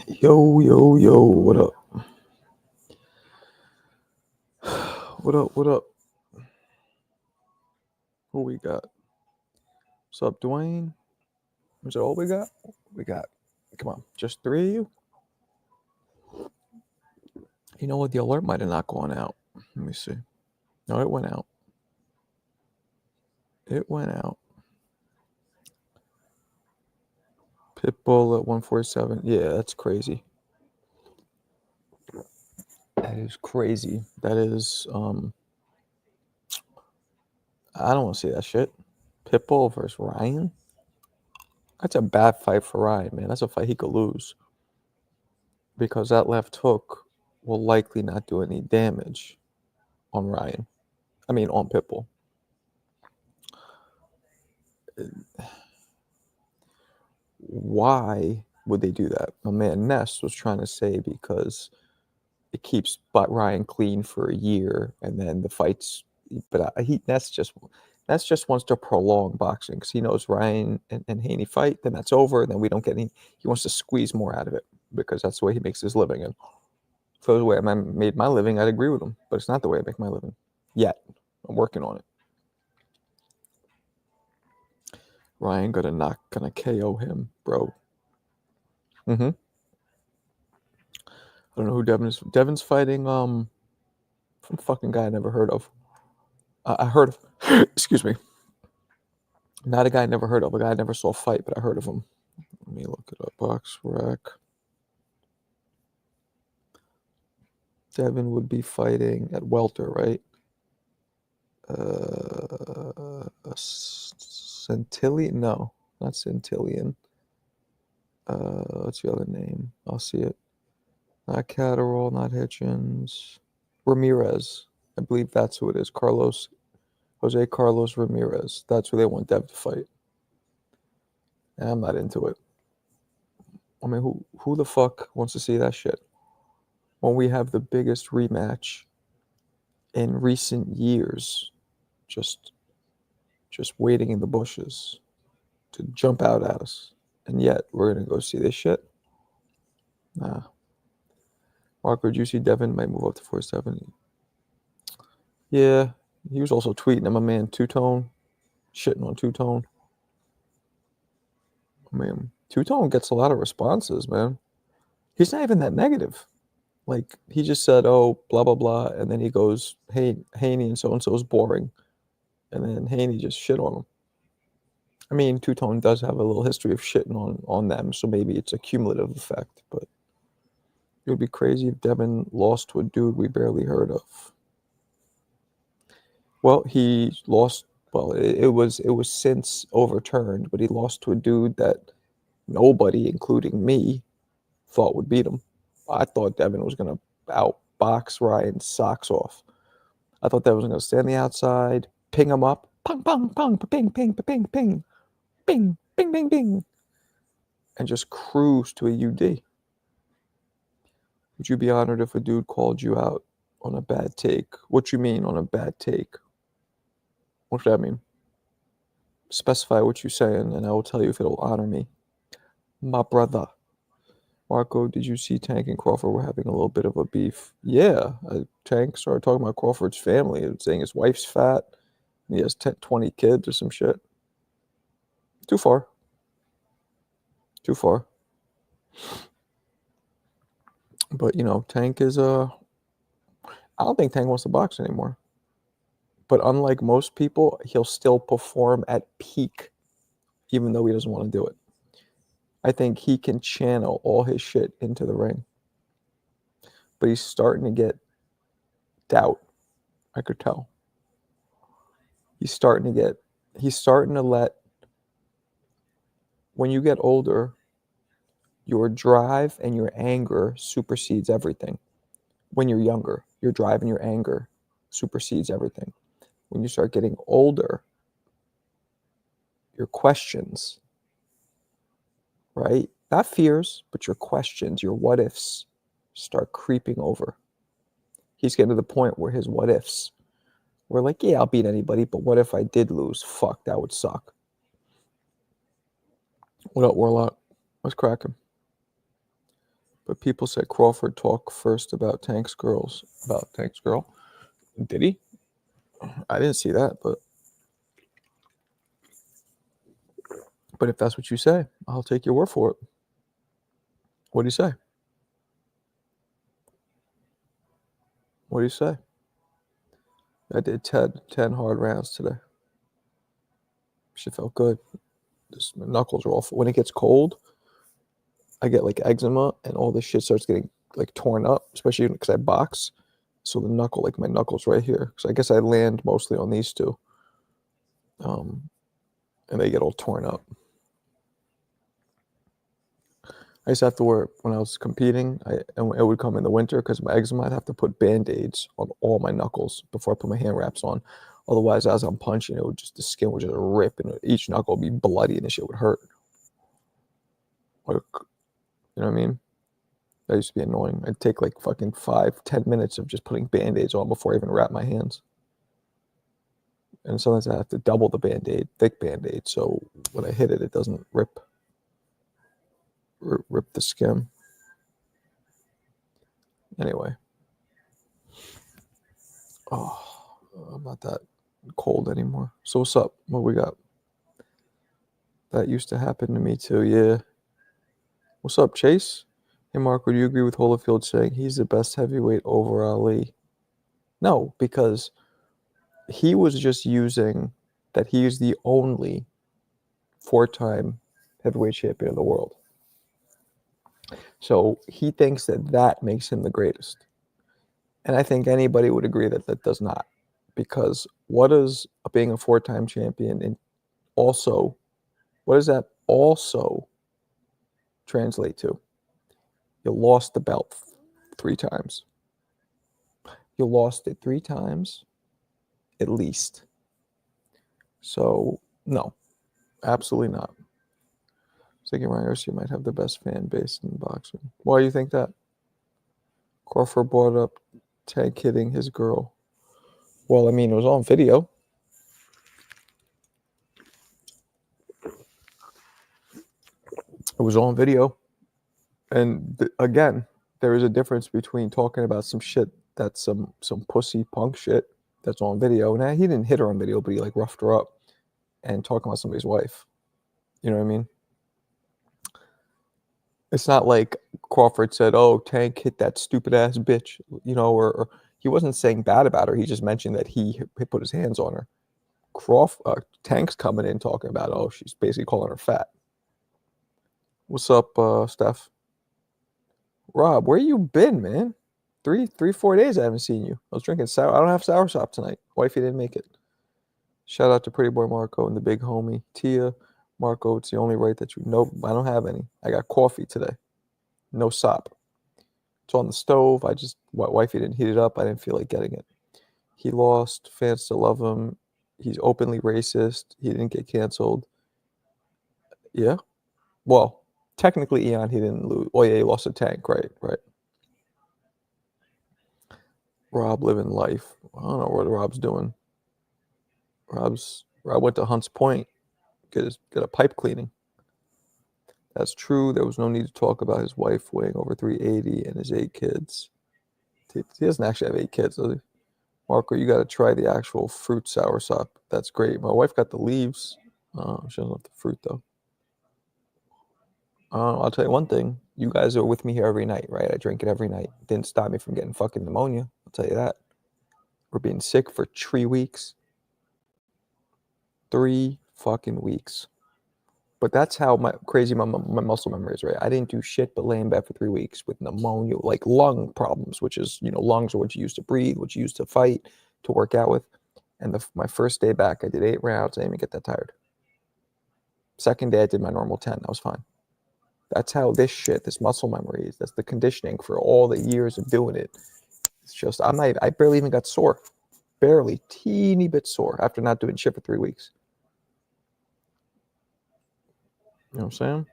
Yo, yo, yo, what up? What up, what up? Who we got? What's up, Dwayne? Is that all we got? We got, come on, just three of you? You know what? The alert might have not gone out. Let me see. No, it went out. It went out. Pitbull at 147. Yeah, that's crazy. That is crazy. That is, I don't want to see that shit. Pitbull versus Ryan? That's a bad fight for Ryan, man. That's a fight he could lose. Because that left hook will likely not do any damage on Ryan. I mean, on Pitbull. Why would they do that? My man Ness was trying to say because it keeps Ryan clean for a year, and then the fights. But Ness just wants to prolong boxing because he knows Ryan and Haney fight, then that's over, and then we don't get any. He wants to squeeze more out of it because that's the way he makes his living. And if it was the way I made my living, I'd agree with him. But it's not the way I make my living yet. I'm working on it. Ryan gonna KO him, bro. Mm-hmm. I don't know who Devin is. Devin's fighting some fucking guy I never heard of. I heard of excuse me. Not a guy I never heard of. A guy I never saw fight, but I heard of him. Let me look it up. Box Rec. Devin would be fighting at welter, right? Centillion? No, not Centillion. What's the other name? I'll see it. Not Catterall, not Hitchens. Ramirez. I believe that's who it is. Jose Carlos Ramirez. That's who they want Dev to fight. And I'm not into it. I mean, who the fuck wants to see that shit? When we have the biggest rematch in recent years, just waiting in the bushes to jump out at us. And yet, we're going to go see this shit? Nah. Marco, did you see Devin might move up to 470? Yeah, he was also tweeting at my man Two-Tone, shitting on Two-Tone. I mean, Two-Tone gets a lot of responses, man. He's not even that negative. Like, he just said, oh, blah, blah, blah, and then he goes, hey, Haney and so-and-so is boring. And then Haney just shit on him. I mean, Two-Tone does have a little history of shitting on them, so maybe it's a cumulative effect, but it would be crazy if Devin lost to a dude we barely heard of. Well, he lost. Well, it was since overturned, but he lost to a dude that nobody, including me, thought would beat him. I thought Devin was going to outbox Ryan's socks off. I thought Devin was going to stand the outside, ping him up, ping, ping, ping, ping, ping, ping, ping, ping, ping, ping, ping, and just cruise to a UD. Would you be honored if a dude called you out on a bad take? What you mean on a bad take? What does that mean? Specify what you're saying, and I will tell you if it'll honor me. My brother. Marco, did you see Tank and Crawford were having a little bit of a beef? Yeah. Tank started talking about Crawford's family, saying his wife's fat, and he has 20 kids or some shit. Too far. Too far. But, Tank is, I don't think Tank wants to box anymore. But unlike most people, he'll still perform at peak, even though he doesn't want to do it. I think he can channel all his shit into the ring. But he's starting to get doubt. I could tell. He's starting to let, when you get older, your drive and your anger supersedes everything. When you're younger, your drive and your anger supersedes everything. When you start getting older, your questions, right? Not fears, but your questions, your what ifs start creeping over. He's getting to the point where his what ifs were like, yeah, I'll beat anybody, but what if I did lose? Fuck, that would suck. What up, Warlock? What's cracking? But people said Crawford talked first about Tank's girls. About Tank's girl. Did he? I didn't see that, but if that's what you say, I'll take your word for it. What do you say? What do you say? I did 10 hard rounds today. Shit felt good. Just, my knuckles are all. When it gets cold, I get like eczema and all this shit starts getting like torn up, especially because I box. So the knuckle, like my knuckles right here. So I guess I land mostly on these two. And they get all torn up. I used to have to wear, when I was competing, and it would come in the winter because my eczema, I'd have to put Band-Aids on all my knuckles before I put my hand wraps on. Otherwise, as I'm punching, the skin would just rip and each knuckle would be bloody and the shit would hurt. Like, you know what I mean? That used to be annoying. I'd take like fucking 5-10 minutes of just putting Band-Aids on before I even wrap my hands. And sometimes I have to double the Band-Aid, thick Band-Aid, so when I hit it, it doesn't rip the skin. Anyway. Oh, I'm not that cold anymore. So what's up? What we got? That used to happen to me too, yeah. What's up, Chase? Hey, Mark, would you agree with Holyfield saying he's the best heavyweight over Ali? No, because he was just using that he is the only 4-time heavyweight champion in the world. So he thinks that makes him the greatest. And I think anybody would agree that does not. Because what does being a 4-time champion and also, what does that also translate to? You lost the belt 3 times. You lost it 3 times, at least. So, no, absolutely not. I was thinking Ryan Garcia might have the best fan base in boxing. Why do you think that? Crawford brought up Tank hitting his girl. Well, I mean, it was on video. It was on video. And again, there is a difference between talking about some shit that's some pussy punk shit that's on video. Now, he didn't hit her on video, but he like roughed her up, and talking about somebody's wife. You know what I mean? It's not like Crawford said, "Oh, Tank hit that stupid ass bitch," you know, or he wasn't saying bad about her. He just mentioned that he put his hands on her. Tank's coming in talking about, oh, she's basically calling her fat. What's up, Steph? Rob, where you been, man? 4 days I haven't seen you. I was drinking sour. I don't have soursop tonight. Wifey didn't make it. Shout out to Pretty Boy Marco and the big homie Tia. Marco, it's the only right that you. Nope, I don't have any. I got coffee today. No sop. It's on the stove. Wifey didn't heat it up. I didn't feel like getting it. He lost. Fans still love him. He's openly racist. He didn't get canceled. Yeah. Well, technically, Eon, he didn't lose. Oh, yeah, he lost a Tank. Right. Rob living life. I don't know what Rob's doing. Rob went to Hunts Point, get a pipe cleaning. That's true. There was no need to talk about his wife weighing over 380 and his 8 kids. He doesn't actually have 8 kids, does he? Marco, you got to try the actual fruit soursop. That's great. My wife got the leaves. She doesn't have the fruit, though. I'll tell you one thing. You guys are with me here every night, right? I drink it every night. Didn't stop me from getting fucking pneumonia. I'll tell you that. We're being sick for 3 weeks. 3 fucking weeks. But that's how crazy my muscle memory is, right? I didn't do shit but lay in bed for 3 weeks with pneumonia, like lung problems, which is, lungs are what you use to breathe, what you use to fight, to work out with. And my first day back, I did 8 rounds. I didn't even get that tired. Second day, I did my normal 10. I was fine. That's how this muscle memory is. That's the conditioning for all the years of doing it. It's just, I barely even got sore. Barely, teeny bit sore after not doing shit for 3 weeks. You know what I'm saying?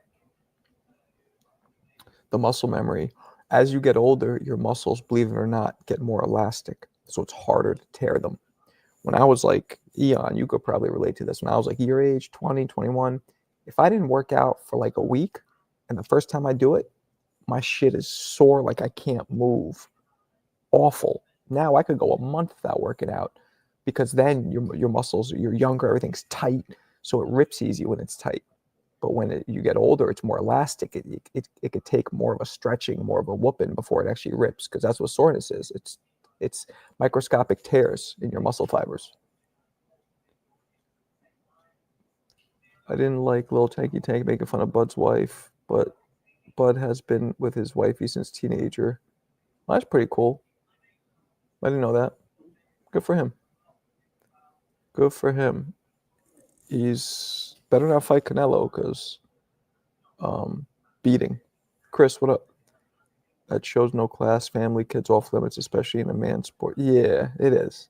The muscle memory. As you get older, your muscles, believe it or not, get more elastic. So it's harder to tear them. When I was like, Eon, you could probably relate to this. When I was like your age, 20, 21, if I didn't work out for like a week, and the first time I do it, my shit is sore like I can't move. Awful. Now I could go a month without working out because then your muscles, you're younger, everything's tight, so it rips easy when it's tight. But when you get older, it's more elastic. It could take more of a stretching, more of a whooping before it actually rips, because that's what soreness is. It's microscopic tears in your muscle fibers. I didn't like Lil Tanky Tank making fun of Bud's wife, but Bud has been with his wifey since teenager. Well, that's pretty cool. I didn't know that. Good for him. Good for him. He's better not fight Canelo because beating. Chris, what up? That shows no class, family, kids off limits, especially in a man's sport. Yeah, it is.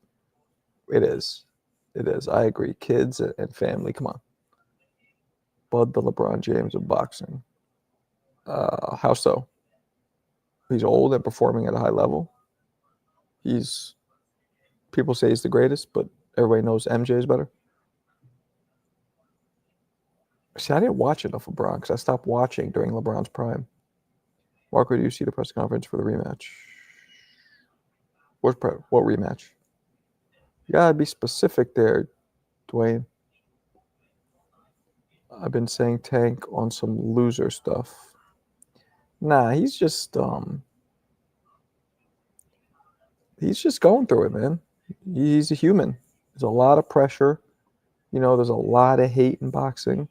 It is. It is. I agree. Kids and family. Come on. Bud the LeBron James of boxing. How so? He's old and performing at a high level. People say he's the greatest, but everybody knows MJ is better. See, I didn't watch enough of LeBron because I stopped watching during LeBron's prime. Marco, do you see the press conference for the rematch? What rematch? You gotta be specific there, Dwayne. I've been saying Tank on some loser stuff. Nah, he's just going through it, man. He's a human. There's a lot of pressure. There's a lot of hate in boxing.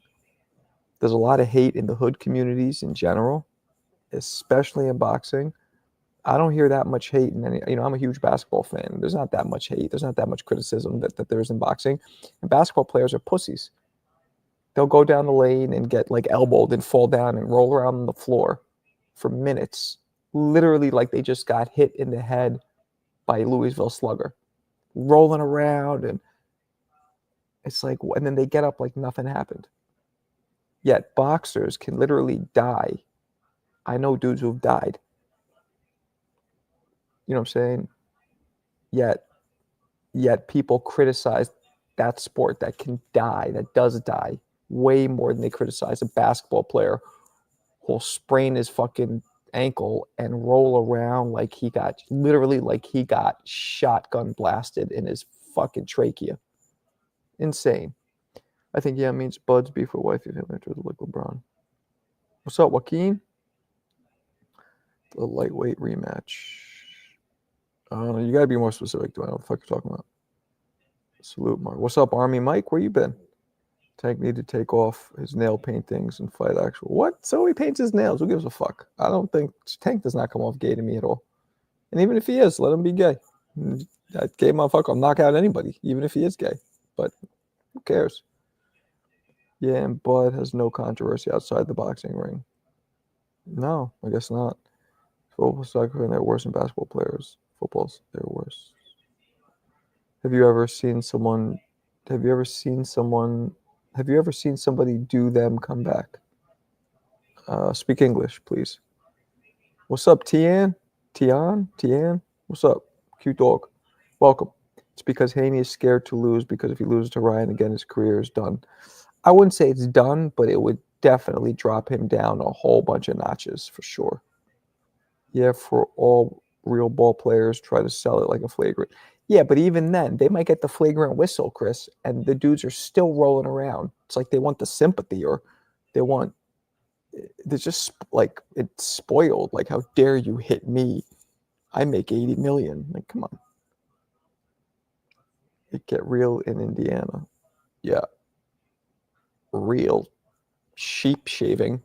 There's a lot of hate in the hood communities in general, especially in boxing. I don't hear that much hate in any. I'm a huge basketball fan. There's not that much hate. There's not that much criticism that there is in boxing. And basketball players are pussies. They'll go down the lane and get like elbowed and fall down and roll around on the floor for minutes, literally like they just got hit in the head by Louisville Slugger, rolling around, and it's like, and then they get up like nothing happened. Yet boxers can literally die. I know dudes who've died. You know what I'm saying? Yet people criticize that sport that can die, that does die, way more than they criticize a basketball player who'll sprain his fucking ankle and roll around like he got shotgun blasted in his fucking trachea. Insane. I think, yeah, it means Bud's beef with wifey family after like LeBron. What's up, Joaquin? The lightweight rematch. I don't know. You gotta be more specific. Do I know what the fuck you're talking about? Salute, Mark. What's up, Army Mike? Where you been? Tank need to take off his nail paintings and fight actual. What? So he paints his nails. Who gives a fuck? I don't think Tank does not come off gay to me at all. And even if he is, let him be gay. That gay motherfucker will knock out anybody, even if he is gay. But who cares? Yeah, and Bud has no controversy outside the boxing ring. No, I guess not. Football, soccer, and they're worse than basketball players. Footballs, they're worse. Have you ever seen somebody do them come back? Speak English, please. What's up, Tian? What's up, cute dog? Welcome. It's because Haney is scared to lose, because if he loses to Ryan again, his career is done. I wouldn't say it's done, but it would definitely drop him down a whole bunch of notches for sure. Yeah, for all real ball players, try to sell it like a flagrant. Yeah, but even then, they might get the flagrant whistle, Chris, and the dudes are still rolling around. It's like they want the sympathy, or they're just like, it's spoiled. Like, how dare you hit me? I make 80 million. Like, come on. It get real in Indiana. Yeah. Real sheep shaving.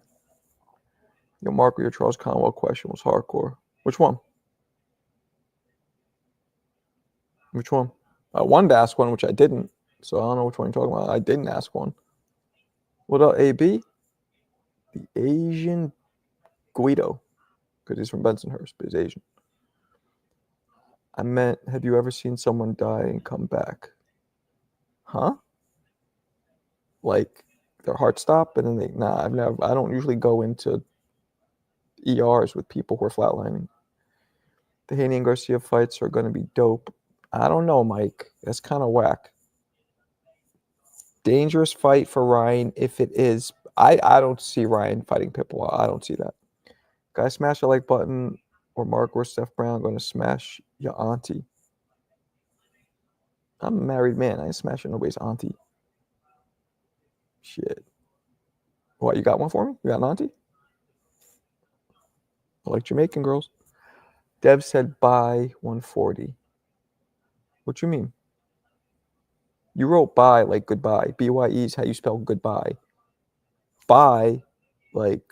Marco, your Charles Conwell question was hardcore. Which one? Which one? I wanted to ask one, which I didn't. So I don't know which one you're talking about. I didn't ask one. What up, AB? The Asian Guido. Because he's from Bensonhurst, but he's Asian. I meant, have you ever seen someone die and come back? Huh? Like their heart stop and then I don't usually go into ERs with people who are flatlining. The Haney and Garcia fights are going to be dope. I don't know, Mike. That's kind of whack. Dangerous fight for Ryan if it is. I don't see Ryan fighting Pitbull. I don't see that. Guy smash a like button, or Mark or Steph Brown going to smash your auntie. I'm a married man. I ain't smashing nobody's auntie. Shit. What, you got one for me? You got an auntie? I like Jamaican girls. Dev said buy 140. What you mean? You wrote buy like goodbye. B-Y-E is how you spell goodbye. Buy, like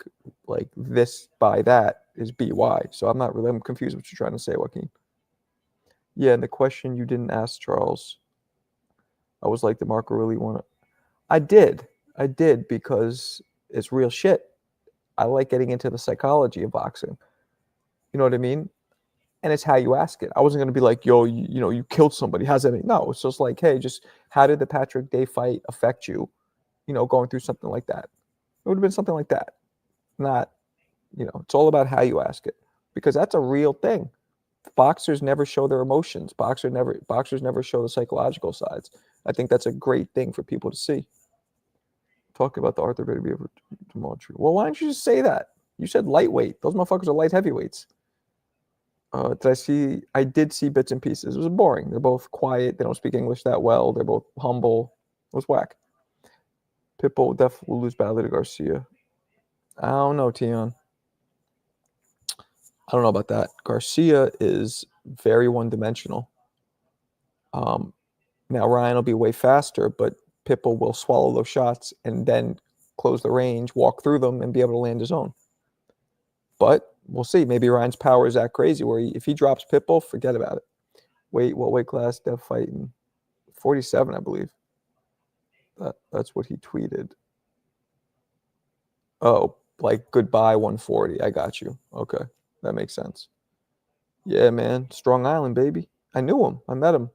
this, buy that is B-Y. So I'm confused what you're trying to say, Joaquin. Yeah, and the question you didn't ask, Charles, I was like, DeMarco really want to. I did because it's real shit. I like getting into the psychology of boxing. You know what I mean? And it's how you ask it. I wasn't going to be like, yo, you killed somebody. How's that mean? No, it's just like, hey, just how did the Patrick Day fight affect you? Going through something like that. It would have been something like that. Not, it's all about how you ask it, because that's a real thing. Boxers never show their emotions. Boxers never show the psychological sides. I think that's a great thing for people to see. Talking about the Arthur Baby of Montreal. Well, why don't you just say that? You said lightweight. Those motherfuckers are light heavyweights. I did see bits and pieces. It was boring. They're both quiet. They don't speak English that well. They're both humble. It was whack. Pitbull definitely will lose badly to Garcia. I don't know, Tion. I don't know about that. Garcia is very one-dimensional. Now Ryan will be way faster, but Pitbull will swallow those shots and then close the range, walk through them, and be able to land his own. But we'll see. Maybe Ryan's power is that crazy where if he drops Pitbull, forget about it. What weight class Dev fighting? 47, I believe. That's what he tweeted. Oh, like goodbye 140. I got you. Okay, that makes sense. Yeah, man. Strong Island, baby. I knew him. I met him.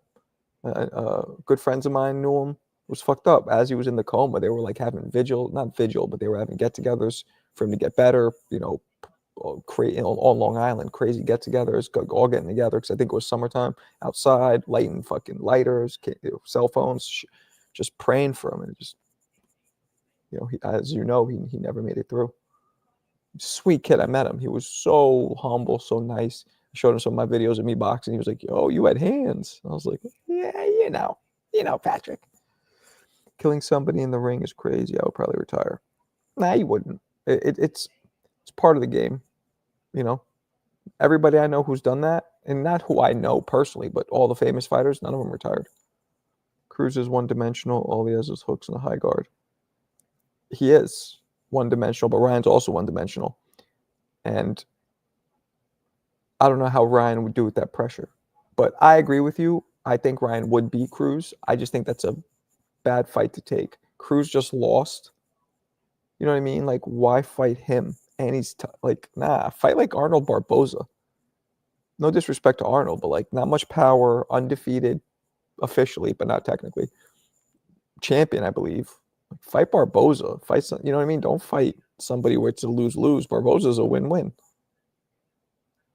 Good friends of mine knew him. It was fucked up. As he was in the coma, they were like having not vigil, but they were having get-togethers for him to get better. On Long Island, crazy get-togethers, all getting together because I think it was summertime outside, lighting fucking lighters, cell phones, just praying for him. And just, he never made it through. Sweet kid. I met him. He was so humble, so nice. I showed him some of my videos of me boxing. He was like, yo, you had hands. I was like, yeah, Patrick. Killing somebody in the ring is crazy. I would probably retire. Nah, you wouldn't. It's part of the game. Everybody I know who's done that, and not who I know personally, but all the famous fighters, none of them retired. Cruz is one-dimensional. All he has is hooks and a high guard. He is one-dimensional, but Ryan's also one-dimensional. And I don't know how Ryan would do with that pressure. But I agree with you. I think Ryan would beat Cruz. I just think that's a bad fight to take. Cruz just lost. You know what I mean? Like, why fight him? And he's fight like Arnold Barboza. No disrespect to Arnold, but like not much power, undefeated officially, but not technically. Champion, I believe. Fight Barboza. You know what I mean? Don't fight somebody where it's a lose-lose. Barboza's a win-win.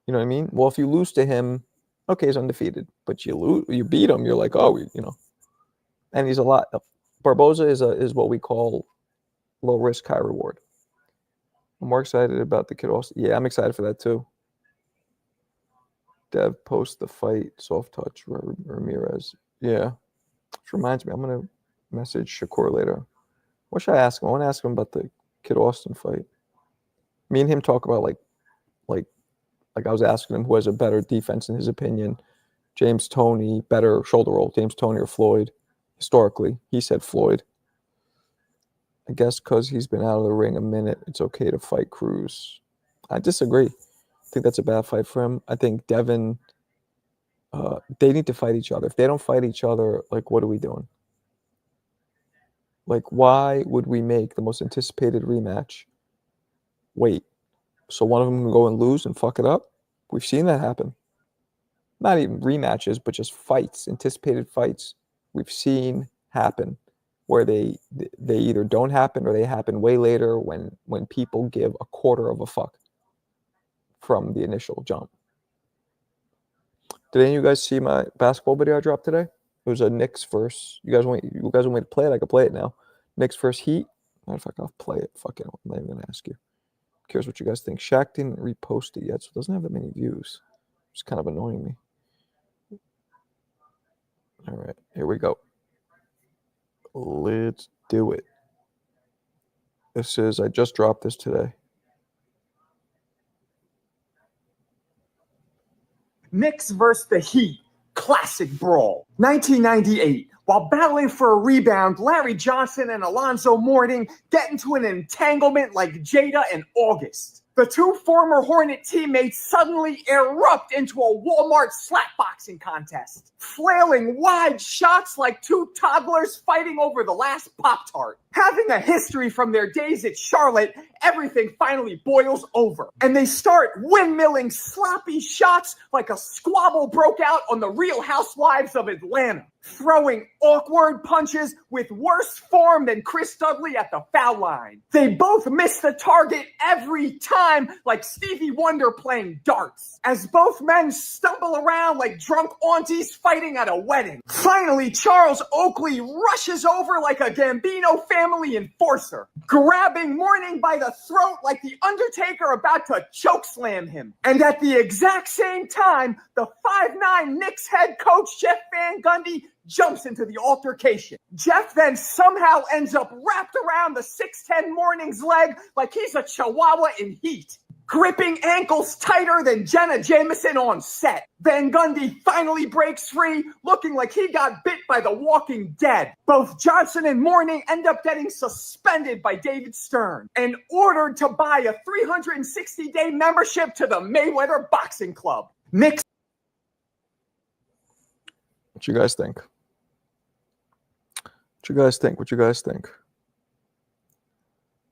You know what I mean? Well, if you lose to him, okay, he's undefeated. But you beat him, you're like, oh, And he's a lot. Barboza is what we call low risk, high reward. I'm more excited about the kid also. Yeah, I'm excited for that too. Dev post the fight, soft touch, Ramirez. Yeah. Which reminds me, I'm going to message Shakur later. What should I ask him? I want to ask him about the Kid Austin fight. Me and him talk about like I was asking him who has a better defense in his opinion. James Toney, better shoulder roll. James Toney or Floyd? Historically, he said Floyd. I guess because he's been out of the ring a minute, it's okay to fight Cruz. I disagree. I think that's a bad fight for him. I think Devin, they need to fight each other. If they don't fight each other, like, what are we doing? Like, why would we make the most anticipated rematch wait? So one of them can go and lose and fuck it up? We've seen that happen. Not even rematches, but just fights, anticipated fights we've seen happen where they either don't happen or they happen way later when people give a quarter of a fuck from the initial jump. Did any of you guys see my basketball video I dropped today? It was a Knicks versus. You guys want me to play it? I can play it now. Knicks versus Heat. Matter of fact, I'll play it. Fuck it. I'm not even gonna ask you. Curious what you guys think. Shaq didn't repost it yet, so it doesn't have that many views. It's kind of annoying me. All right, here we go. Let's do it. This is, I just dropped this today. Knicks versus the Heat. Classic brawl. 1998. While battling for a rebound, Larry Johnson and Alonzo Mourning get into an entanglement like Jada and August. The two former Hornet teammates suddenly erupt into a Walmart slapboxing contest, flailing wide shots like two toddlers fighting over the last Pop-Tart. Having a history from their days at Charlotte, everything finally boils over, and they start windmilling sloppy shots like a squabble broke out on the Real Housewives of Atlanta, throwing awkward punches with worse form than Chris Dudley at the foul line. They both miss the target every time, like Stevie Wonder playing darts, as both men stumble around like drunk aunties fighting at a wedding. Finally, Charles Oakley rushes over like a Gambino family enforcer, grabbing Mourning by the throat like the Undertaker about to chokeslam him. And at the exact same time, the 5'9" Knicks head coach Jeff Van Gundy jumps into the altercation. Jeff then somehow ends up wrapped around the 6'10" Mourning's leg like he's a chihuahua in heat, gripping ankles tighter than Jenna Jameson on set. Van Gundy finally breaks free, looking like he got bit by the Walking Dead. Both Johnson and Mourning end up getting suspended by David Stern and ordered to buy a 360-day membership to the Mayweather Boxing Club. Knicks. What you guys think? What you guys think? What you guys think?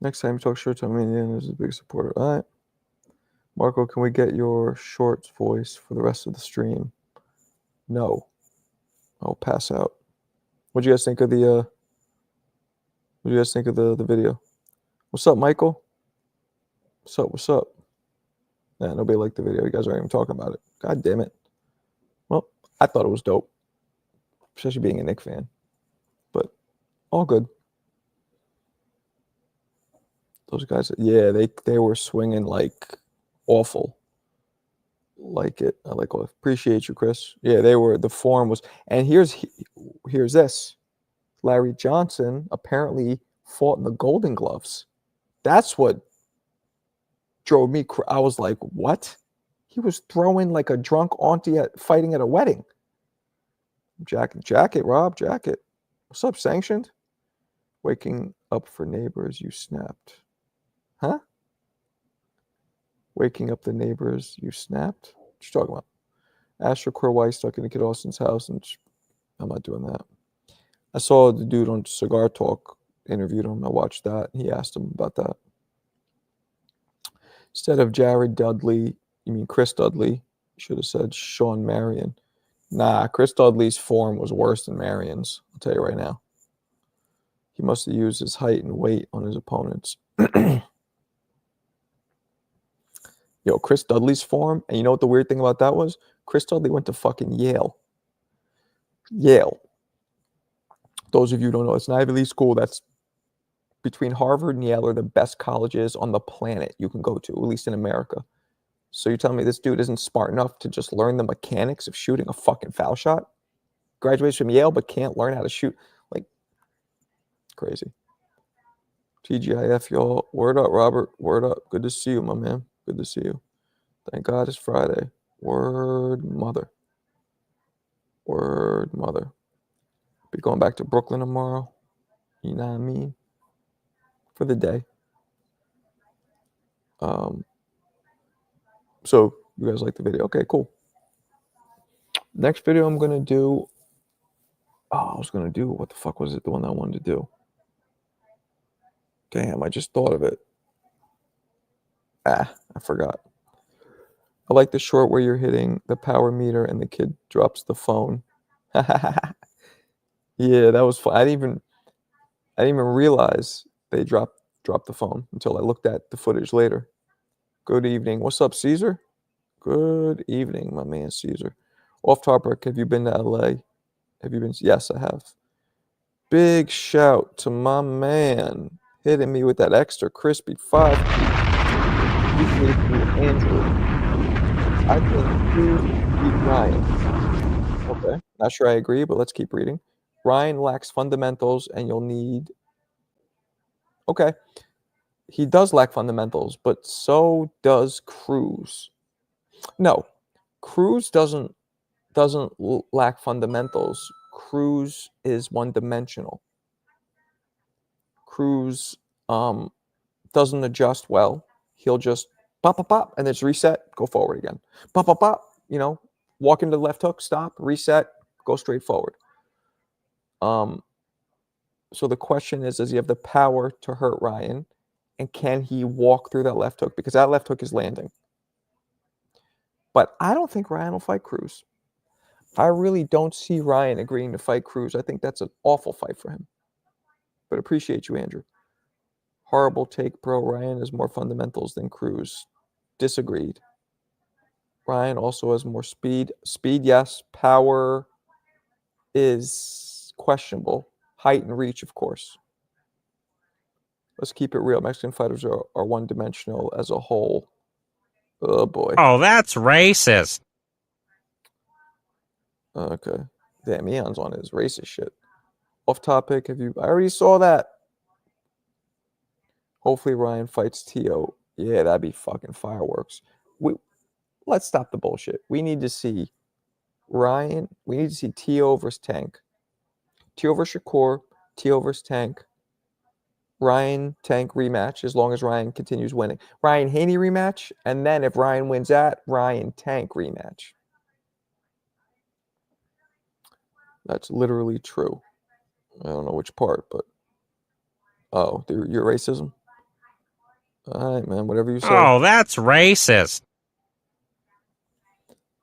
Next time you talk short term, Indiana is a big supporter. All right. Marco, can we get your shorts voice for the rest of the stream? No. I'll pass out. What do you guys think of the what do you guys think of the video? What's up, Michael? What's up? What's up? Nah, nobody liked the video. You guys aren't even talking about it. God damn it. Well, I thought it was dope, especially being a Knick fan. But all good. Those guys, yeah, they were swinging like awful. Like it. I like. Appreciate you, Chris. Yeah, they were. The form was. And here's this. Larry Johnson apparently fought in the Golden Gloves. That's what drove me. I was like, what? He was throwing like a drunk auntie fighting at a wedding. Jacket, Rob, jacket. What's up, Sanctioned? Waking up for neighbors, you snapped. Huh? Waking up the neighbors, you snapped? What you talking about? Asher Quirwhite stuck in the Kid Austin's house, and I'm not doing that. I saw the dude on Cigar Talk, interviewed him. I watched that. He asked him about that. Instead of Jared Dudley, you mean Chris Dudley? Should have said Sean Marion. Nah, Chris Dudley's form was worse than Marion's. I'll tell you right now. He must have used his height and weight on his opponents. Yo, Chris Dudley's form, and you know what the weird thing about that was? Chris Dudley went to fucking Yale. Yale. Those of you who don't know, it's an Ivy League school that's between Harvard and Yale are the best colleges on the planet you can go to, at least in America. So you're telling me this dude isn't smart enough to just learn the mechanics of shooting a fucking foul shot? Graduates from Yale, but can't learn how to shoot. Like, crazy. TGIF, y'all. Word up, Robert. Word up. Good to see you, my man. Good to see you. Thank God it's Friday. Word mother. Word mother. Be going back to Brooklyn tomorrow. You know what I mean? For the day. So you guys like the video? Okay, cool. Next video I'm gonna do. I was gonna do, what the fuck was it? The one I wanted to do. Damn, I just thought of it. I forgot. I like the short where you're hitting the power meter and the kid drops the phone. Yeah, that was fun. I didn't even realize they dropped the phone until I looked at the footage later. Good evening. What's up, Caesar? Good evening, my man, Caesar. Off topic, have you been to LA? Have you been? Yes, I have. Big shout to my man hitting me with that extra crispy 5. You gave me Andrew. I think Cruz beat Ryan. Okay. Not sure I agree, but let's keep reading. Ryan lacks fundamentals, and you'll need. Okay. He does lack fundamentals, but so does Cruz. No, Cruz doesn't lack fundamentals. Cruz is one-dimensional. Cruz doesn't adjust well. He'll just pop, pop, pop, and then just reset, go forward again. Pop, pop, pop. Walk into the left hook, stop, reset, go straight forward. So the question is, does he have the power to hurt Ryan? And can he walk through that left hook? Because that left hook is landing. But I don't think Ryan will fight Cruz. I really don't see Ryan agreeing to fight Cruz. I think that's an awful fight for him. But appreciate you, Andrew. Horrible take, bro. Ryan has more fundamentals than Cruz. Disagreed. Ryan also has more speed. Speed, yes. Power is questionable. Height and reach, of course. Let's keep it real. Mexican fighters are one-dimensional as a whole. Oh, boy. Oh, that's racist. Okay. Damn, Eon's on his racist shit. Off topic. I already saw that. Hopefully Ryan fights Tio. Yeah, that'd be fucking fireworks. Let's stop the bullshit. We need to see Ryan. We need to see Tio versus Tank. Tio versus Shakur. Tio versus Tank. Ryan Tank rematch as long as Ryan continues winning. Ryan Haney rematch, and then if Ryan wins that, Ryan Tank rematch. That's literally true. I don't know which part, but your racism. All right, man. Whatever you say. Oh, that's racist.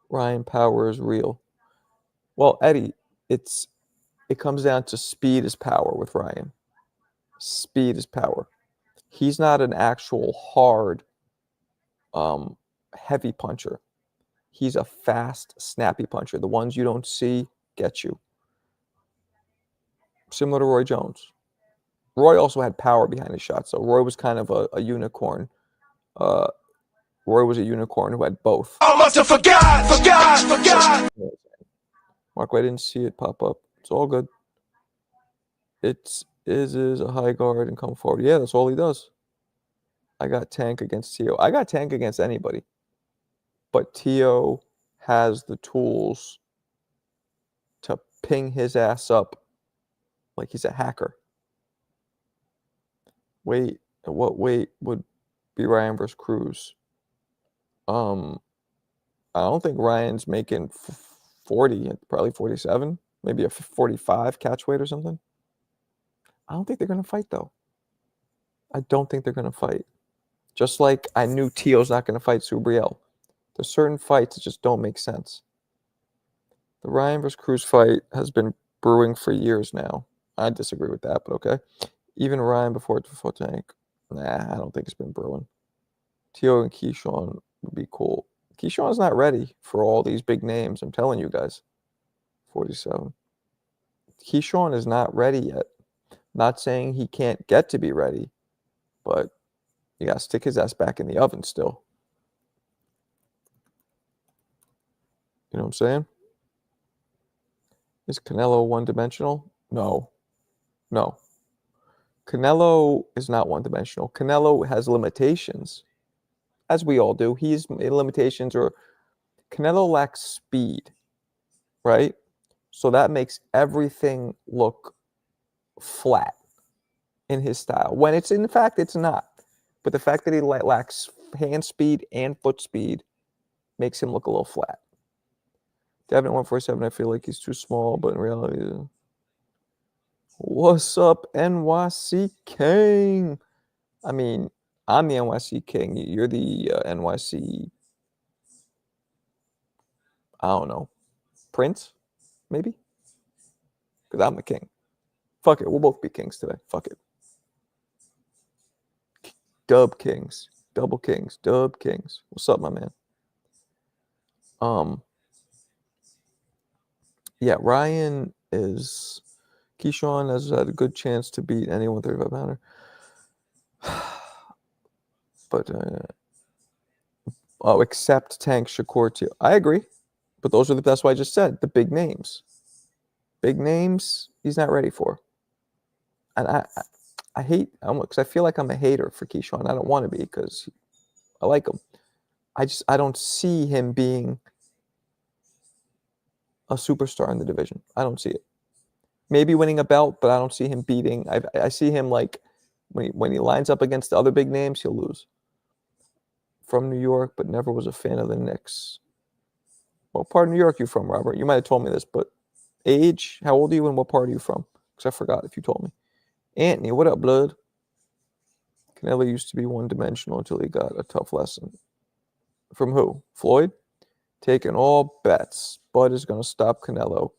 Ryan power is real. Well, Eddie, it comes down to speed is power with Ryan. Speed is power. He's not an actual hard, heavy puncher. He's a fast, snappy puncher. The ones you don't see get you. Similar to Roy Jones. Roy also had power behind his shots, so Roy was kind of a unicorn. Roy was a unicorn who had both. I must have forgot. Mark, I didn't see it pop up. It's all good. It is a high guard and come forward. Yeah, that's all he does. I got Tank against Tio. I got Tank against anybody. But Tio has the tools to ping his ass up like he's a hacker. What weight would be Ryan versus Cruz? I don't think Ryan's making 40, probably 47, maybe a 45 catch weight or something. I don't think they're going to fight, though. I don't think they're going to fight. Just like I knew Tio's not going to fight Subriel. There's certain fights that just don't make sense. The Ryan versus Cruz fight has been brewing for years now. I disagree with that, but okay. Even Ryan before Tank. Nah, I don't think it's been brewing. Tio and Keyshawn would be cool. Keyshawn's not ready for all these big names. I'm telling you guys. 47. Keyshawn is not ready yet. Not saying he can't get to be ready, but you got to stick his ass back in the oven still. You know what I'm saying? Is Canelo one-dimensional? No. Canelo is not one-dimensional. Canelo has limitations, as we all do. He's limitations, or Canelo lacks speed, right? So that makes everything look flat in his style. When it's, in fact, it's not. But the fact that he lacks hand speed and foot speed makes him look a little flat. Devin 147, I feel like he's too small, but in reality, what's up, NYC King? I mean, I'm the NYC King. You're the NYC, I don't know, Prince, maybe? Because I'm the king. Fuck it, we'll both be kings today. Fuck it. Dub Kings. Double Kings. Dub Kings. What's up, my man? Yeah, Ryan is... Keyshawn has had a good chance to beat anyone 35 pounder. But Oh, except Tank Shakur too. I agree, but that's what I just said. The big names, he's not ready for. And I hate because I feel like I'm a hater for Keyshawn. I don't want to be because I like him. I don't see him being a superstar in the division. I don't see it. Maybe winning a belt, but I don't see him beating. I see him like when he lines up against the other big names, he'll lose. From New York, but never was a fan of the Knicks. What part of New York are you from, Robert? You might have told me this, but age, how old are you and what part are you from? Because I forgot if you told me. Anthony, what up, blood? Canelo used to be one-dimensional until he got a tough lesson. From who? Floyd? Taking all bets. Bud is going to stop Canelo.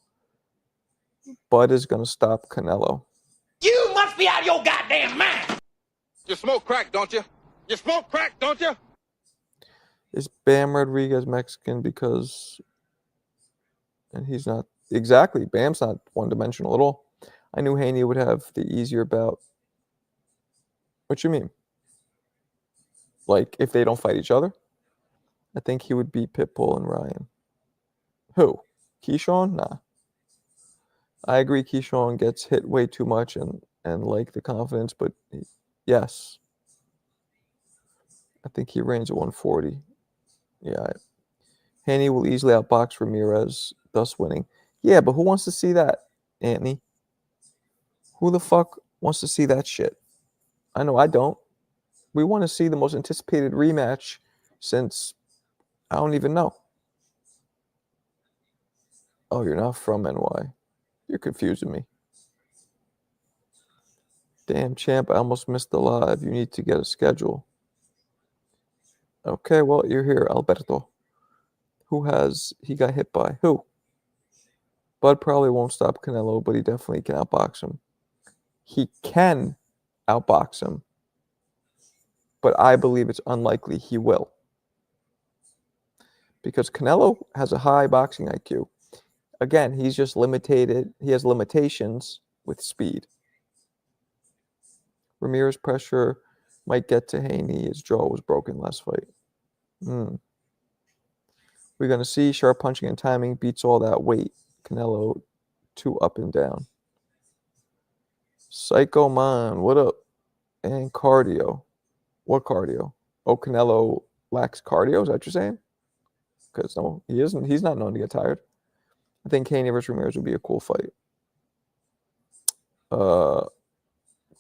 You must be out of your goddamn mind. You smoke crack, don't you? You smoke crack, don't you? Is Bam Rodriguez Mexican because... And he's not... Exactly. Bam's not one-dimensional at all. I knew Haney would have the easier bout. What you mean? Like, if they don't fight each other? I think he would beat Pitbull and Ryan. Who? Keyshawn? Nah. I agree Keyshawn gets hit way too much and like the confidence, but yes. I think he reigns at 140. Yeah. Haney will easily outbox Ramirez, thus winning. Yeah, but who wants to see that, Anthony? Who the fuck wants to see that shit? I know I don't. We want to see the most anticipated rematch since I don't even know. Oh, you're not from NY. You're confusing me. Damn, champ, I almost missed the live. You need to get a schedule. Okay, well, you're here, Alberto. Who has he got hit by? Who? Bud probably won't stop Canelo, but he definitely can outbox him. He can outbox him, but I believe it's unlikely he will. Because Canelo has a high boxing IQ. Again, he's just limited. He has limitations with speed. Ramirez pressure might get to Haney. His jaw was broken last fight. We're going to see sharp punching and timing beats all that weight. Canelo, too up and down. Psycho Man, what up? And cardio. What cardio? Oh, Canelo lacks cardio? Is that what you're saying? Because no, he isn't. He's not known to get tired. I think Haney versus Ramirez would be a cool fight.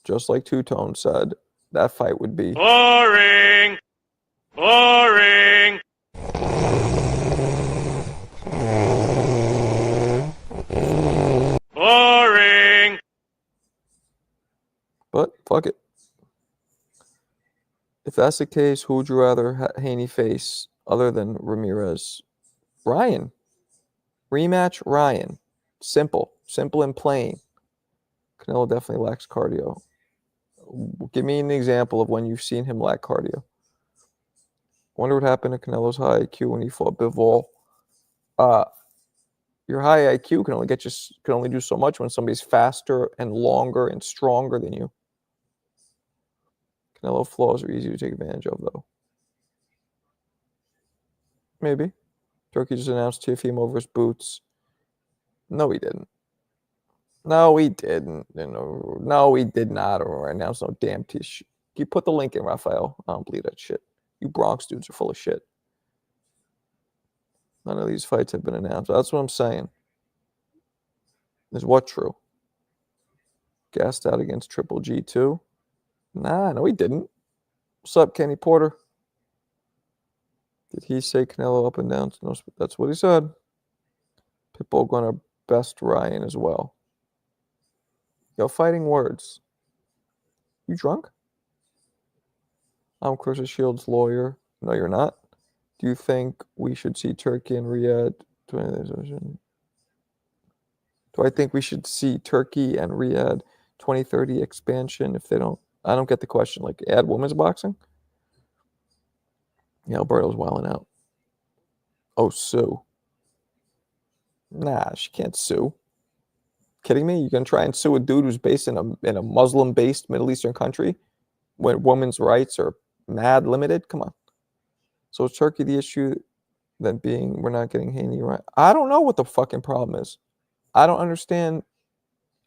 Just like Two Tone said, that fight would be Boring. Boring. Boring. But fuck it. If that's the case, who would you rather Haney face other than Ramirez? Ryan. Rematch Ryan. Simple and plain. Canelo definitely lacks cardio. Give me an example of when you've seen him lack cardio. Wonder what happened to Canelo's high IQ when he fought Bivol. Your high IQ can only do so much when somebody's faster and longer and stronger than you. Canelo flaws are easy to take advantage of, though. Maybe. Turkey just announced Teofimo over his boots. No, he didn't. No, he didn't. No, he did not. Or announced no damn T-shirt. You put the link in, Raphael. I don't believe that shit. You Bronx dudes are full of shit. None of these fights have been announced. That's what I'm saying. Is what true? Gassed out against Triple G too? Nah, no, he didn't. What's up, Kenny Porter? Did he say Canelo up and down? No, that's what he said. Pitbull gonna best Ryan as well. Yo, fighting words. You drunk? I'm Clarissa Shields' lawyer. No, you're not. Do you think we should see Turkey and Riyadh? Do I think we should see Turkey and Riyadh 2030 expansion if they don't? I don't get the question. Like, add women's boxing? Yeah, Alberto's wilding out. Oh, sue. Nah, she can't sue. Kidding me? You gonna try and sue a dude who's based in a Muslim-based Middle Eastern country when women's rights are mad limited? Come on. So is Turkey the issue? Then being we're not getting Haney right. I don't know what the fucking problem is. I don't understand.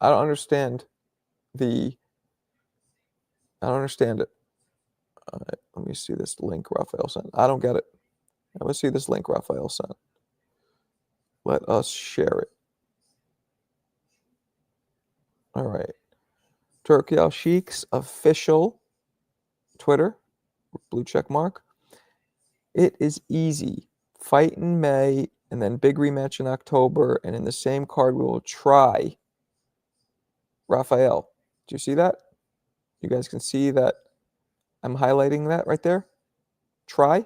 I don't understand the. I don't understand it. Let me see this link Raphael sent. I don't get it. Let's see this link Raphael sent. Let us share it. All right. Turki Alalshikh's official Twitter, blue check mark. It is easy. Fight in May and then big rematch in October. And in the same card, we will try. Raphael, do you see that? You guys can see that I'm highlighting that right there. Try.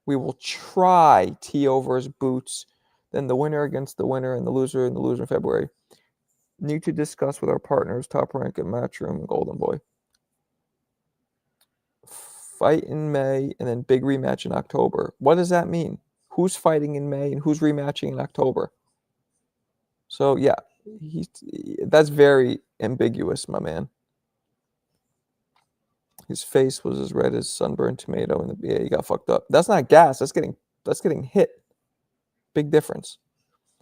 We will try T.O. versus Boots, then the winner against the winner and the loser in February. Need to discuss with our partners, Top Rank and Matchroom and Golden Boy. Fight in May and then big rematch in October. What does that mean? Who's fighting in May and who's rematching in October? So yeah, that's very ambiguous, my man. His face was as red as sunburned tomato, and he got fucked up. That's not gas. That's getting hit. Big difference.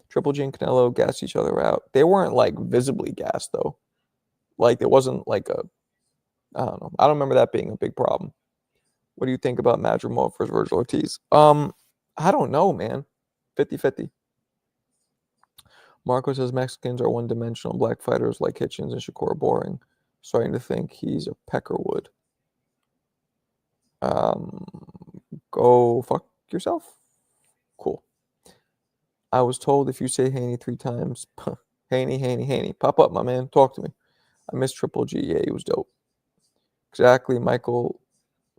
Triple G and Canelo gassed each other out. They weren't like visibly gassed though. Like it wasn't like a. I don't know. I don't remember that being a big problem. What do you think about Madrimov versus Virgil Ortiz? I don't know, man. 50-50. Marco says Mexicans are one-dimensional. Black fighters like Hitchens and Shakur are boring. Starting to think he's a Peckerwood. Go fuck yourself. Cool. I was told if you say Haney 3 times, Haney, pop up, my man. Talk to me. I miss Triple G. Yeah, he was dope. Exactly. Michael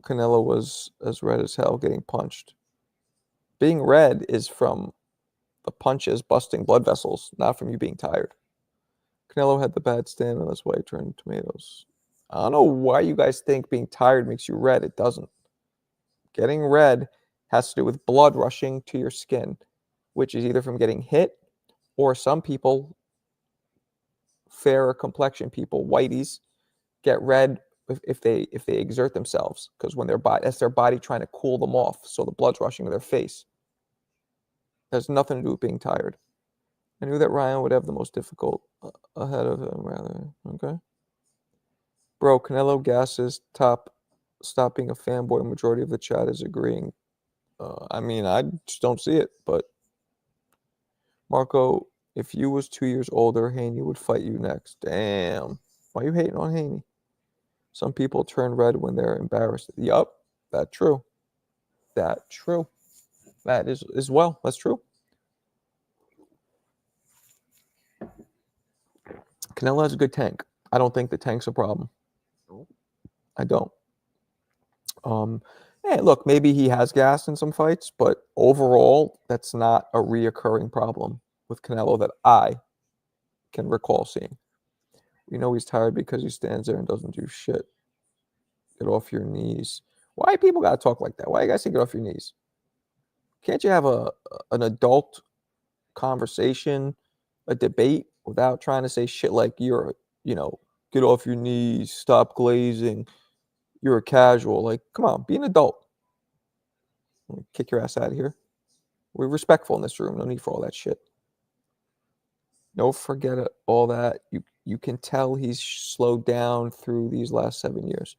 Canelo was as red as hell getting punched. Being red is from the punches busting blood vessels, not from you being tired. Canelo had the bad stamina, that's why he turned tomatoes. I don't know why you guys think being tired makes you red. It doesn't. Getting red has to do with blood rushing to your skin, which is either from getting hit or some people, fairer complexion people, whiteys, get red if they exert themselves, because when that's their body trying to cool them off, so the blood's rushing to their face. Has nothing to do with being tired. I knew that Ryan would have the most difficult ahead of him, rather. Okay. Bro, Canelo gasses top. Stop being a fanboy. Majority of the chat is agreeing. I mean, I just don't see it, but Marco, if you was 2 years older, Haney would fight you next. Damn. Why are you hating on Haney? Some people turn red when they're embarrassed. Yup, that's true. That's true. That is as well. That's true. Canelo has a good tank. I don't think the tank's a problem. I don't. Hey, look, maybe he has gas in some fights, but overall, that's not a reoccurring problem with Canelo that I can recall seeing. We know he's tired because he stands there and doesn't do shit. Get off your knees. Why people gotta talk like that? Why you guys say get off your knees? Can't you have an adult conversation, a debate, without trying to say shit like you're, get off your knees, stop glazing, you're a casual. Like, come on, be an adult. Kick your ass out of here. We're respectful in this room. No need for all that shit. Don't forget all that. You can tell he's slowed down through these last 7 years.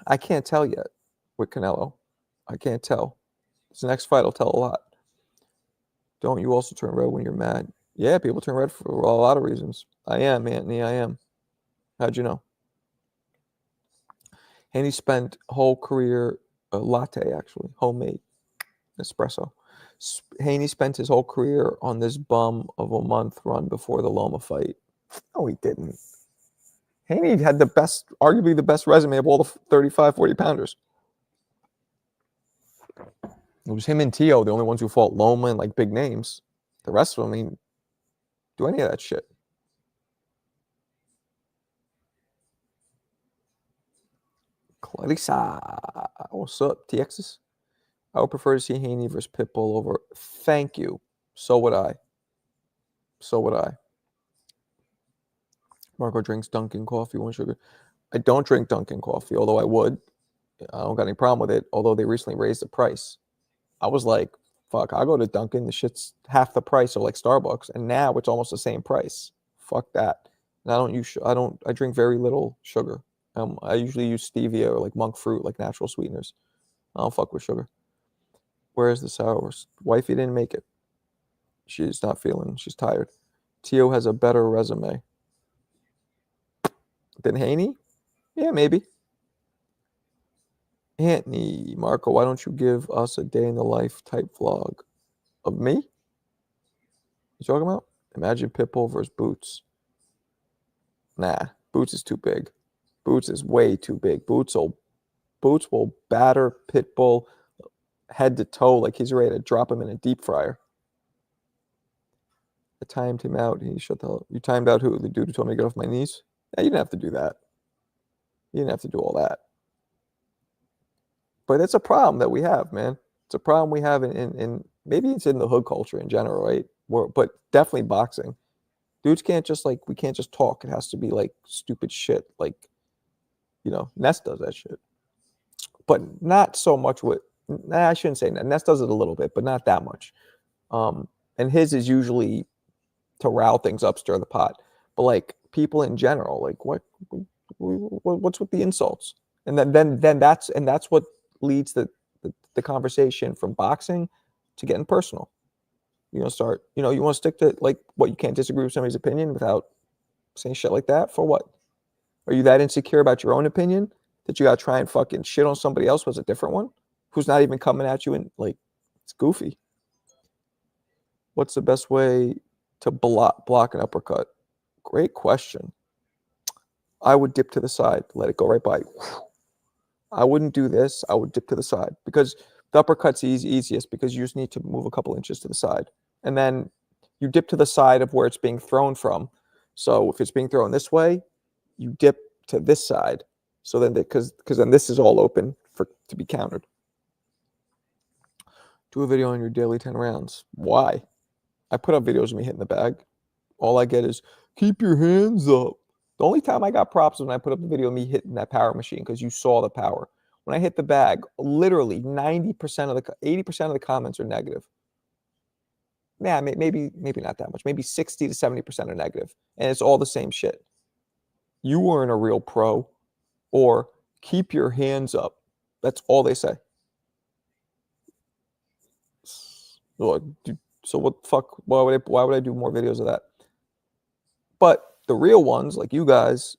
I can't tell yet with Canelo. I can't tell. His next fight will tell a lot. Don't you also turn red when you're mad? Yeah, people turn red for a lot of reasons. I am, Anthony. I am. How'd you know? Haney spent whole career, a latte actually, homemade espresso. Haney spent his whole career on this bum of a month run before the Loma fight. No, he didn't. Haney had arguably the best resume of all the 35, 40 pounders. It was him and T.O., the only ones who fought Loma and like big names. The rest of them, I mean, do any of that shit. Clarissa, what's up, TXs? I would prefer to see Haney versus Pitbull over. Thank you. So would I. So would I. Marco drinks Dunkin' coffee, one sugar. I don't drink Dunkin' coffee, although I would. I don't got any problem with it, although they recently raised the price. I was like, fuck, I'll go to Dunkin'. The shit's half the price of like Starbucks, and now it's almost the same price. Fuck that. And I drink very little sugar. I usually use stevia or like monk fruit, like natural sweeteners. I don't fuck with sugar. Where's the sour? Wifey didn't make it. She's not feeling. She's tired. Tio has a better resume than Haney. Yeah, maybe. Anthony, Marco, why don't you give us a day in the life type vlog of me? You talking about? Imagine Pitbull versus Boots. Nah, Boots is too big. Boots is way too big. Boots will batter Pitbull head to toe like he's ready to drop him in a deep fryer. I timed him out. He shut the hell. You timed out who? The dude who told me to get off my knees? Yeah, you didn't have to do that. You didn't have to do all that. But it's a problem that we have, man. It's a problem we have in maybe it's in the hood culture in general, right? But definitely boxing. Dudes can't just we can't just talk. It has to be like stupid shit. Like, Ness does that shit. But not so much with, I shouldn't say that. Ness does it a little bit, but not that much. And his is usually to rile things up, stir the pot. But like people in general, like what's with the insults? And then that's what leads the conversation from boxing to getting personal. You want to stick to like what you can't disagree with somebody's opinion without saying shit like that for what? Are you that insecure about your own opinion that you got to try and fucking shit on somebody else who's a different one who's not even coming at you and like it's goofy. What's the best way to block an uppercut? Great question. I would dip to the side, let it go right by you. I wouldn't do this. I would dip to the side because the uppercut's easiest because you just need to move a couple inches to the side. And then you dip to the side of where it's being thrown from. So if it's being thrown this way, you dip to this side. So then, because then this is all open to be countered. Do a video on your daily 10 rounds. Why? I put up videos of me hitting the bag. All I get is, keep your hands up. The only time I got props was when I put up a video of me hitting that power machine because you saw the power. When I hit the bag, literally 80% of the comments are negative. Yeah, maybe not that much. Maybe 60 to 70% are negative. And it's all the same shit. You weren't a real pro. Or keep your hands up. That's all they say. So what the fuck? Why would I do more videos of that? But the real ones, like you guys,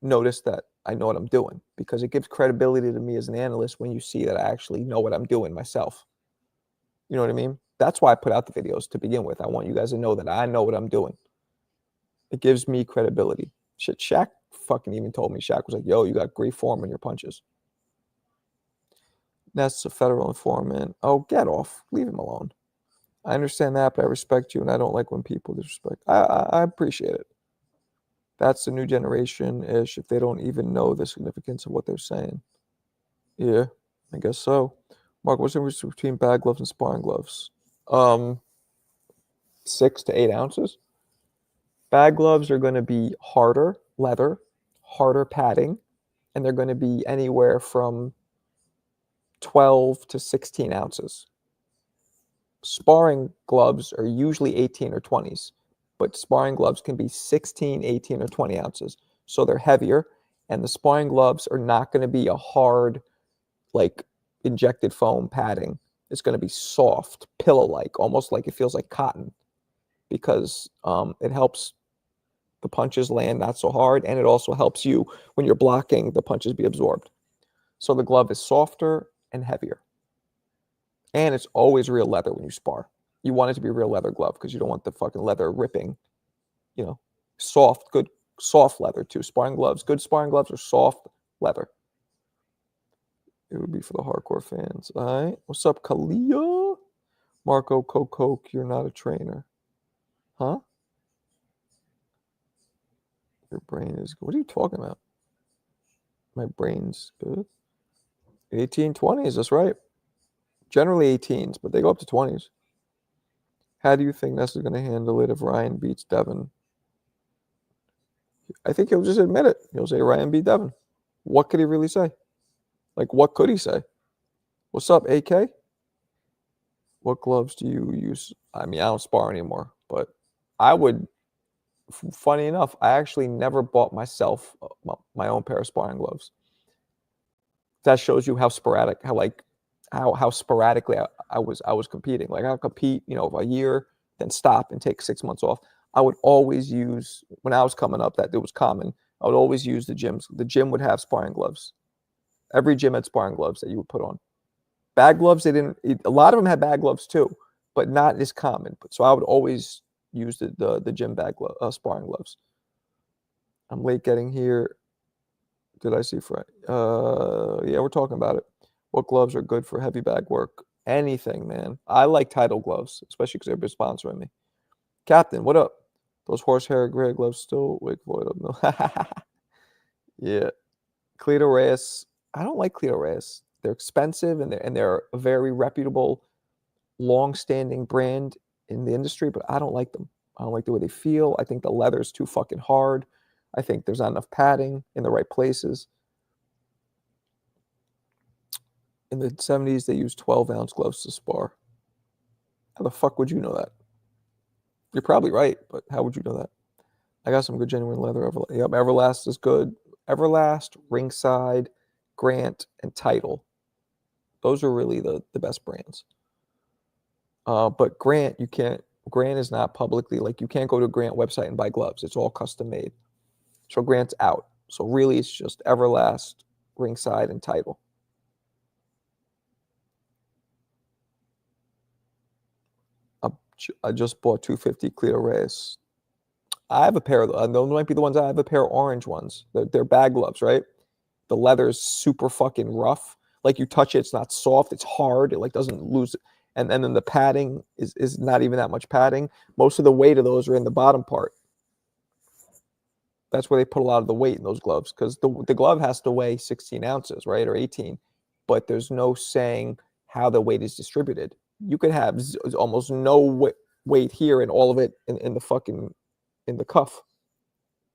notice that I know what I'm doing because it gives credibility to me as an analyst when you see that I actually know what I'm doing myself. You know what I mean? That's why I put out the videos to begin with. I want you guys to know that I know what I'm doing. It gives me credibility. Shit, Shaq fucking even told me. Shaq was like, yo, you got great form in your punches. That's a federal informant. Oh, get off. Leave him alone. I understand that, but I respect you, and I don't like when people disrespect. I appreciate it. That's the new generation-ish if they don't even know the significance of what they're saying. Yeah, I guess so. Mark, what's the difference between bag gloves and sparring gloves? 6 to 8 ounces. Bag gloves are going to be harder leather, harder padding, and they're going to be anywhere from 12 to 16 ounces. Sparring gloves are usually 18 or 20s, but sparring gloves can be 16, 18, or 20 ounces. So they're heavier, and the sparring gloves are not going to be a hard, like, injected foam padding. It's going to be soft, pillow-like, almost like it feels like cotton, because it helps the punches land not so hard, and it also helps you, when you're blocking, the punches be absorbed. So the glove is softer and heavier. And it's always real leather when you spar. You want it to be a real leather glove because you don't want the fucking leather ripping. Soft, good, soft leather too. Sparring gloves, good sparring gloves are soft leather. It would be for the hardcore fans. All right. What's up, Kalia? Marco Coke, you're not a trainer. Huh? Your brain is good. What are you talking about? My brain's good. 18, 20s, that's right. Generally 18s, but they go up to 20s. How do you think Ness is going to handle it if Ryan beats Devin? I think he'll just admit it. He'll say Ryan beat Devin. What could he really say? Like, what could he say? What's up, AK? What gloves do you use? I mean, I don't spar anymore, but I would. Funny enough, I actually never bought myself my own pair of sparring gloves. That shows you how sporadic, how sporadically I was competing. Like I would compete, a year, then stop and take 6 months off. I would always use, when I was coming up, that it was common. I would always use the gyms. The gym would have sparring gloves. Every gym had sparring gloves that you would put on. Bag gloves, they didn't. A lot of them had bag gloves too, but not as common. So I would always use the gym sparring gloves. I'm late getting here. Did I see Frank? Yeah, we're talking about it. What gloves are good for heavy bag work? Anything, man. I like Title gloves, especially because they've been sponsoring me. Captain, what up? Those horsehair gray gloves still? Wake Floyd up. Yeah. Cleto Reyes. I don't like Cleto Reyes. They're expensive and they're a very reputable, long-standing brand in the industry, but I don't like them. I don't like the way they feel. I think the leather's too fucking hard. I think there's not enough padding in the right places. In the 70s, they used 12-ounce gloves to spar. How the fuck would you know that? You're probably right, but how would you know that? I got some good genuine leather. Yep, Everlast is good. Everlast, Ringside, Grant, and Title. Those are really the best brands. But Grant, Grant is not publicly, you can't go to a Grant website and buy gloves. It's all custom made. So Grant's out. So really it's just Everlast, Ringside, and Title. I just bought 250 Cleto Reyes. I have a pair of those. Those might be the ones I have a pair of orange ones. They're bag gloves, right? The leather is super fucking rough. Like you touch it, it's not soft. It's hard. It doesn't lose it. And then the padding is not even that much padding. Most of the weight of those are in the bottom part. That's where they put a lot of the weight in those gloves because the glove has to weigh 16 ounces, right, or 18. But there's no saying how the weight is distributed. You could have almost no weight here and all of it in the cuff,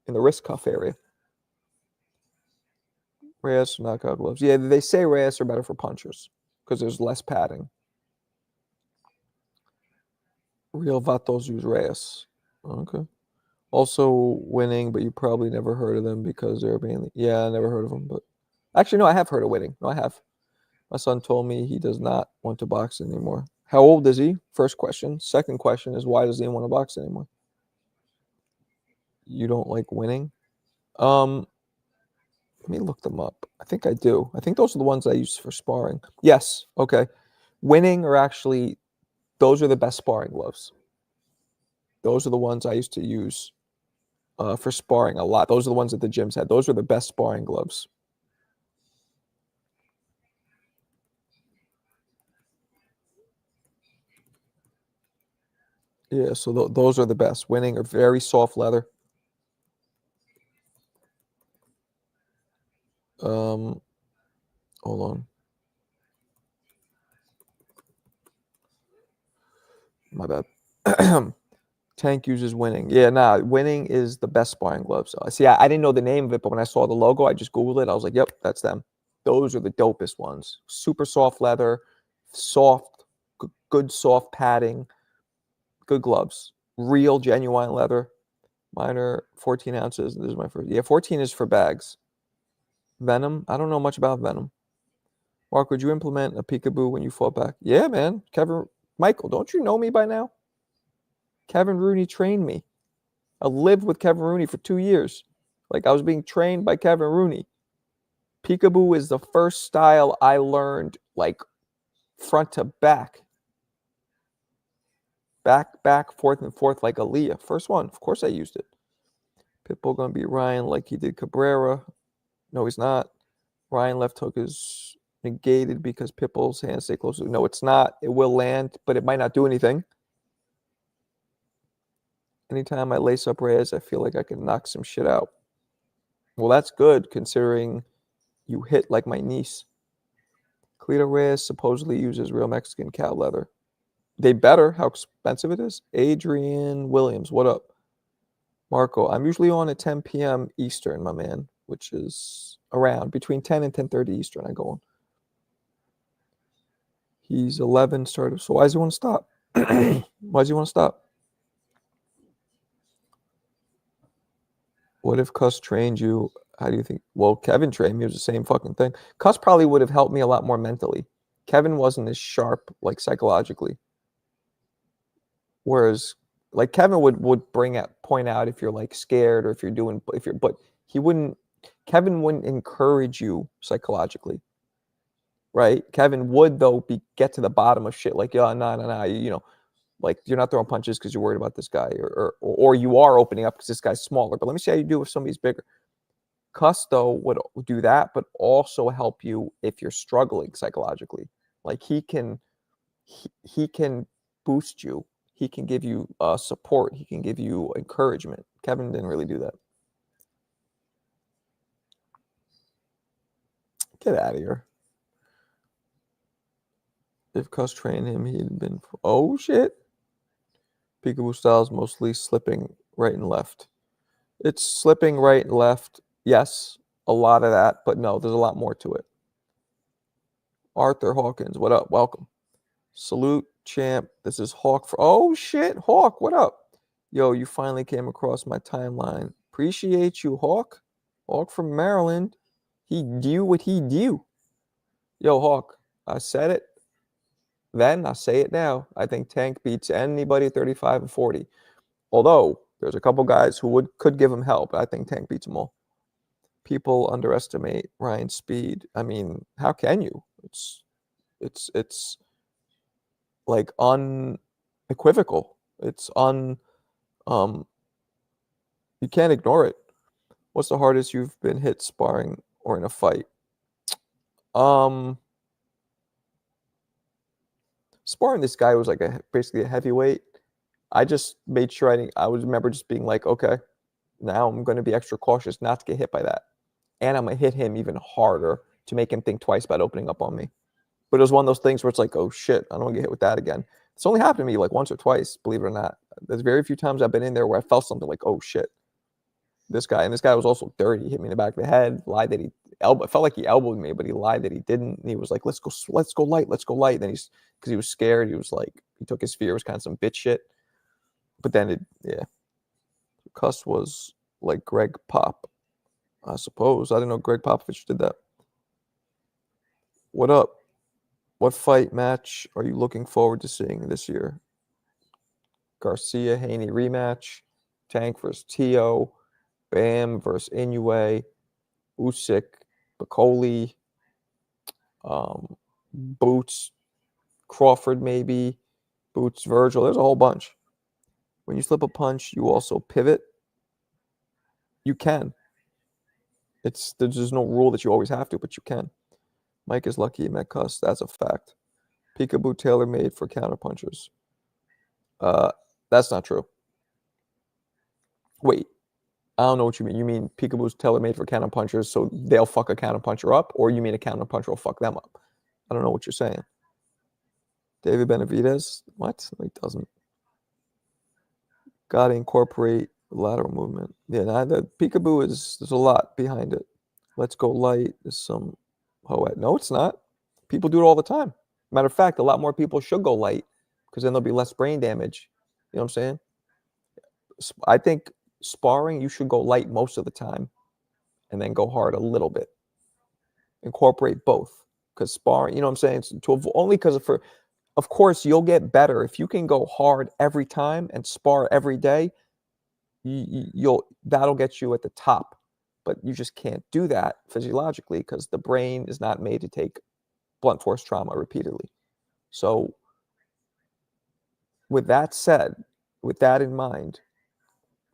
in the wrist cuff area. Reyes knockout gloves. Yeah, they say Reyes are better for punchers because there's less padding. Real Vatos use Reyes. Okay. Also winning, but you probably never heard of them because they're mainly. Yeah, I never heard of them. But actually, no, I have heard of winning. No, I have. My son told me he does not want to box anymore. How old is he? First question. Second question is why does he want to box anymore? You don't like winning? Let me look them up. I think I do. I think those are the ones I use for sparring. Yes. Okay. Winning are actually, those are the best sparring gloves. Those are the ones I used to use for sparring a lot. Those are the ones that the gyms had. Those are the best sparring gloves. Yeah, so those are the best. Winning are very soft leather. Hold on. My bad. Tank uses winning. Yeah, nah, winning is the best sparring gloves. See, I didn't know the name of it, but when I saw the logo, I just Googled it. I was like, yep, that's them. Those are the dopest ones. Super soft leather, soft, good soft padding, good gloves. Real, genuine leather. Mine are 14 ounces. This is my first. Yeah, 14 is for bags. Venom. I don't know much about Venom. Mark, would you implement a peekaboo when you fought back? Yeah, man. Michael, don't you know me by now? Kevin Rooney trained me. I lived with Kevin Rooney for 2 years. I was being trained by Kevin Rooney. Peekaboo is the first style I learned, front to back. Back, forth and forth like Aaliyah. First one. Of course I used it. Pitbull going to beat Ryan like he did Cabrera. No, he's not. Ryan left hook is negated because Pitbull's hands stay close. No, it's not. It will land, but it might not do anything. Anytime I lace up Reyes, I feel like I can knock some shit out. Well, that's good considering you hit like my niece. Cleto Reyes supposedly uses real Mexican cow leather. They better. How expensive it is. Adrian Williams, what up? Marco, I'm usually on at 10 p.m. Eastern, my man, which is around between 10 and 10:30 Eastern. I go on. He's 11 started. So why does he want to stop? Why does he want to stop? What if Cuss trained you? How do you think? Well, Kevin trained me. It was the same fucking thing. Cuss probably would have helped me a lot more mentally. Kevin wasn't as sharp, like, psychologically. Whereas, like, Kevin would point out if you're, like, scared or but he wouldn't. Kevin wouldn't encourage you psychologically, right? Kevin would, though, get to the bottom of shit. Like, yeah, no, you know, like, you're not throwing punches because you're worried about this guy, or you are opening up because this guy's smaller. But let me see how you do if somebody's bigger. Cuss, though, would do that, but also help you if you're struggling psychologically. Like, he can boost you. He can give you support. He can give you encouragement. Kevin didn't really do that. Get out of here. If Cuss trained him, he'd been... Oh, shit. Peekaboo style's mostly slipping right and left. It's slipping right and left. Yes, a lot of that, but no, there's a lot more to it. Arthur Hawkins, what up? Welcome. Salute, champ. This is Hawk. Oh, shit. Hawk, what up? Yo, you finally came across my timeline. Appreciate you, Hawk. Hawk from Maryland. He do what he do. Yo, Hawk, I said it then. I say it now. I think Tank beats anybody 35 and 40. Although, there's a couple guys who could give him help. I think Tank beats them all. People underestimate Ryan's speed. I mean, how can you? It's like unequivocal. It's you can't ignore it. What's the hardest you've been hit sparring or in a fight? Sparring this guy was like basically a heavyweight. I just made sure I remember just being like, okay, now I'm going to be extra cautious not to get hit by that. And I'm going to hit him even harder to make him think twice about opening up on me. But it was one of those things where it's like, oh shit, I don't want to get hit with that again. It's only happened to me like once or twice, believe it or not. There's very few times I've been in there where I felt something like, oh shit. This guy was also dirty. He hit me in the back of the head, lied that it felt like he elbowed me, but he lied that he didn't. And he was like, let's go light. And then because he was scared, he was like, he took his fear, it was kind of some bitch shit. But then Cuss was like Greg Pop, I suppose. I didn't know Greg Popovich did that. What up? What fight match are you looking forward to seeing this year? Garcia, Haney rematch, Tank versus Tio, Bam versus Inoue, Usyk, Bacoli, Boots, Crawford maybe, Boots, Virgil. There's a whole bunch. When you slip a punch, you also pivot. You can. There's no rule that you always have to, but you can. Mike is lucky he met Cuss. That's a fact. Peekaboo tailor-made for counterpunchers. That's not true. Wait. I don't know what you mean. You mean Peekaboo's tailor-made for counterpunchers so they'll fuck a counterpuncher up? Or you mean a counterpuncher will fuck them up? I don't know what you're saying. David Benavidez? What? No, he doesn't. Got to incorporate lateral movement. Yeah, the Peekaboo there's a lot behind it. Let's go light. There's some... No, it's not. People do it all the time. Matter of fact, a lot more people should go light because then there'll be less brain damage. You know what I'm saying? I think sparring, you should go light most of the time and then go hard a little bit. Incorporate both because sparring, you know what I'm saying? Only because of course, you'll get better if you can go hard every time and spar every day. That'll get you at the top. But you just can't do that physiologically because the brain is not made to take blunt force trauma repeatedly. So with that said, with that in mind,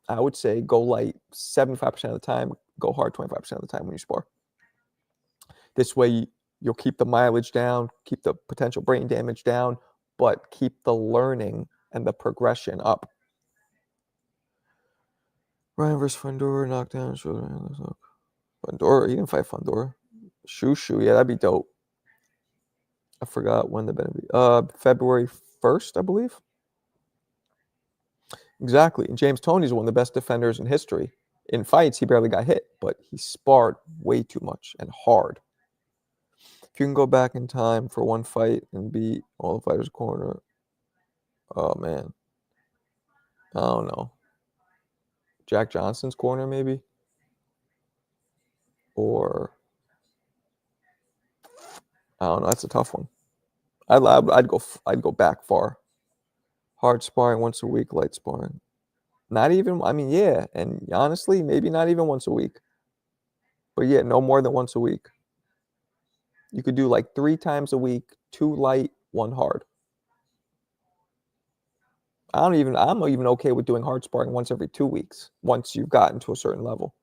I would say go light 75% of the time, go hard 25% of the time when you spar. This way you'll keep the mileage down, keep the potential brain damage down, but keep the learning and the progression up. Ryan versus Fundora, knockdown. Fundora, he didn't fight Fundora. Shushu, yeah, that'd be dope. I forgot when the Benavidez. February 1st, I believe. Exactly. And James Toney's one of the best defenders in history. In fights, he barely got hit, but he sparred way too much and hard. If you can go back in time for one fight and beat all the fighters' corner, oh man, I don't know. Jack Johnson's corner, maybe, or I don't know. That's a tough one. I'd go back far. Hard sparring once a week, light sparring. Not even. I mean, yeah, and honestly, maybe not even once a week. But yeah, no more than once a week. You could do like 3 times a week, 2 light, 1 hard. I'm even okay with doing hard sparring once every 2 weeks, once you've gotten to a certain level.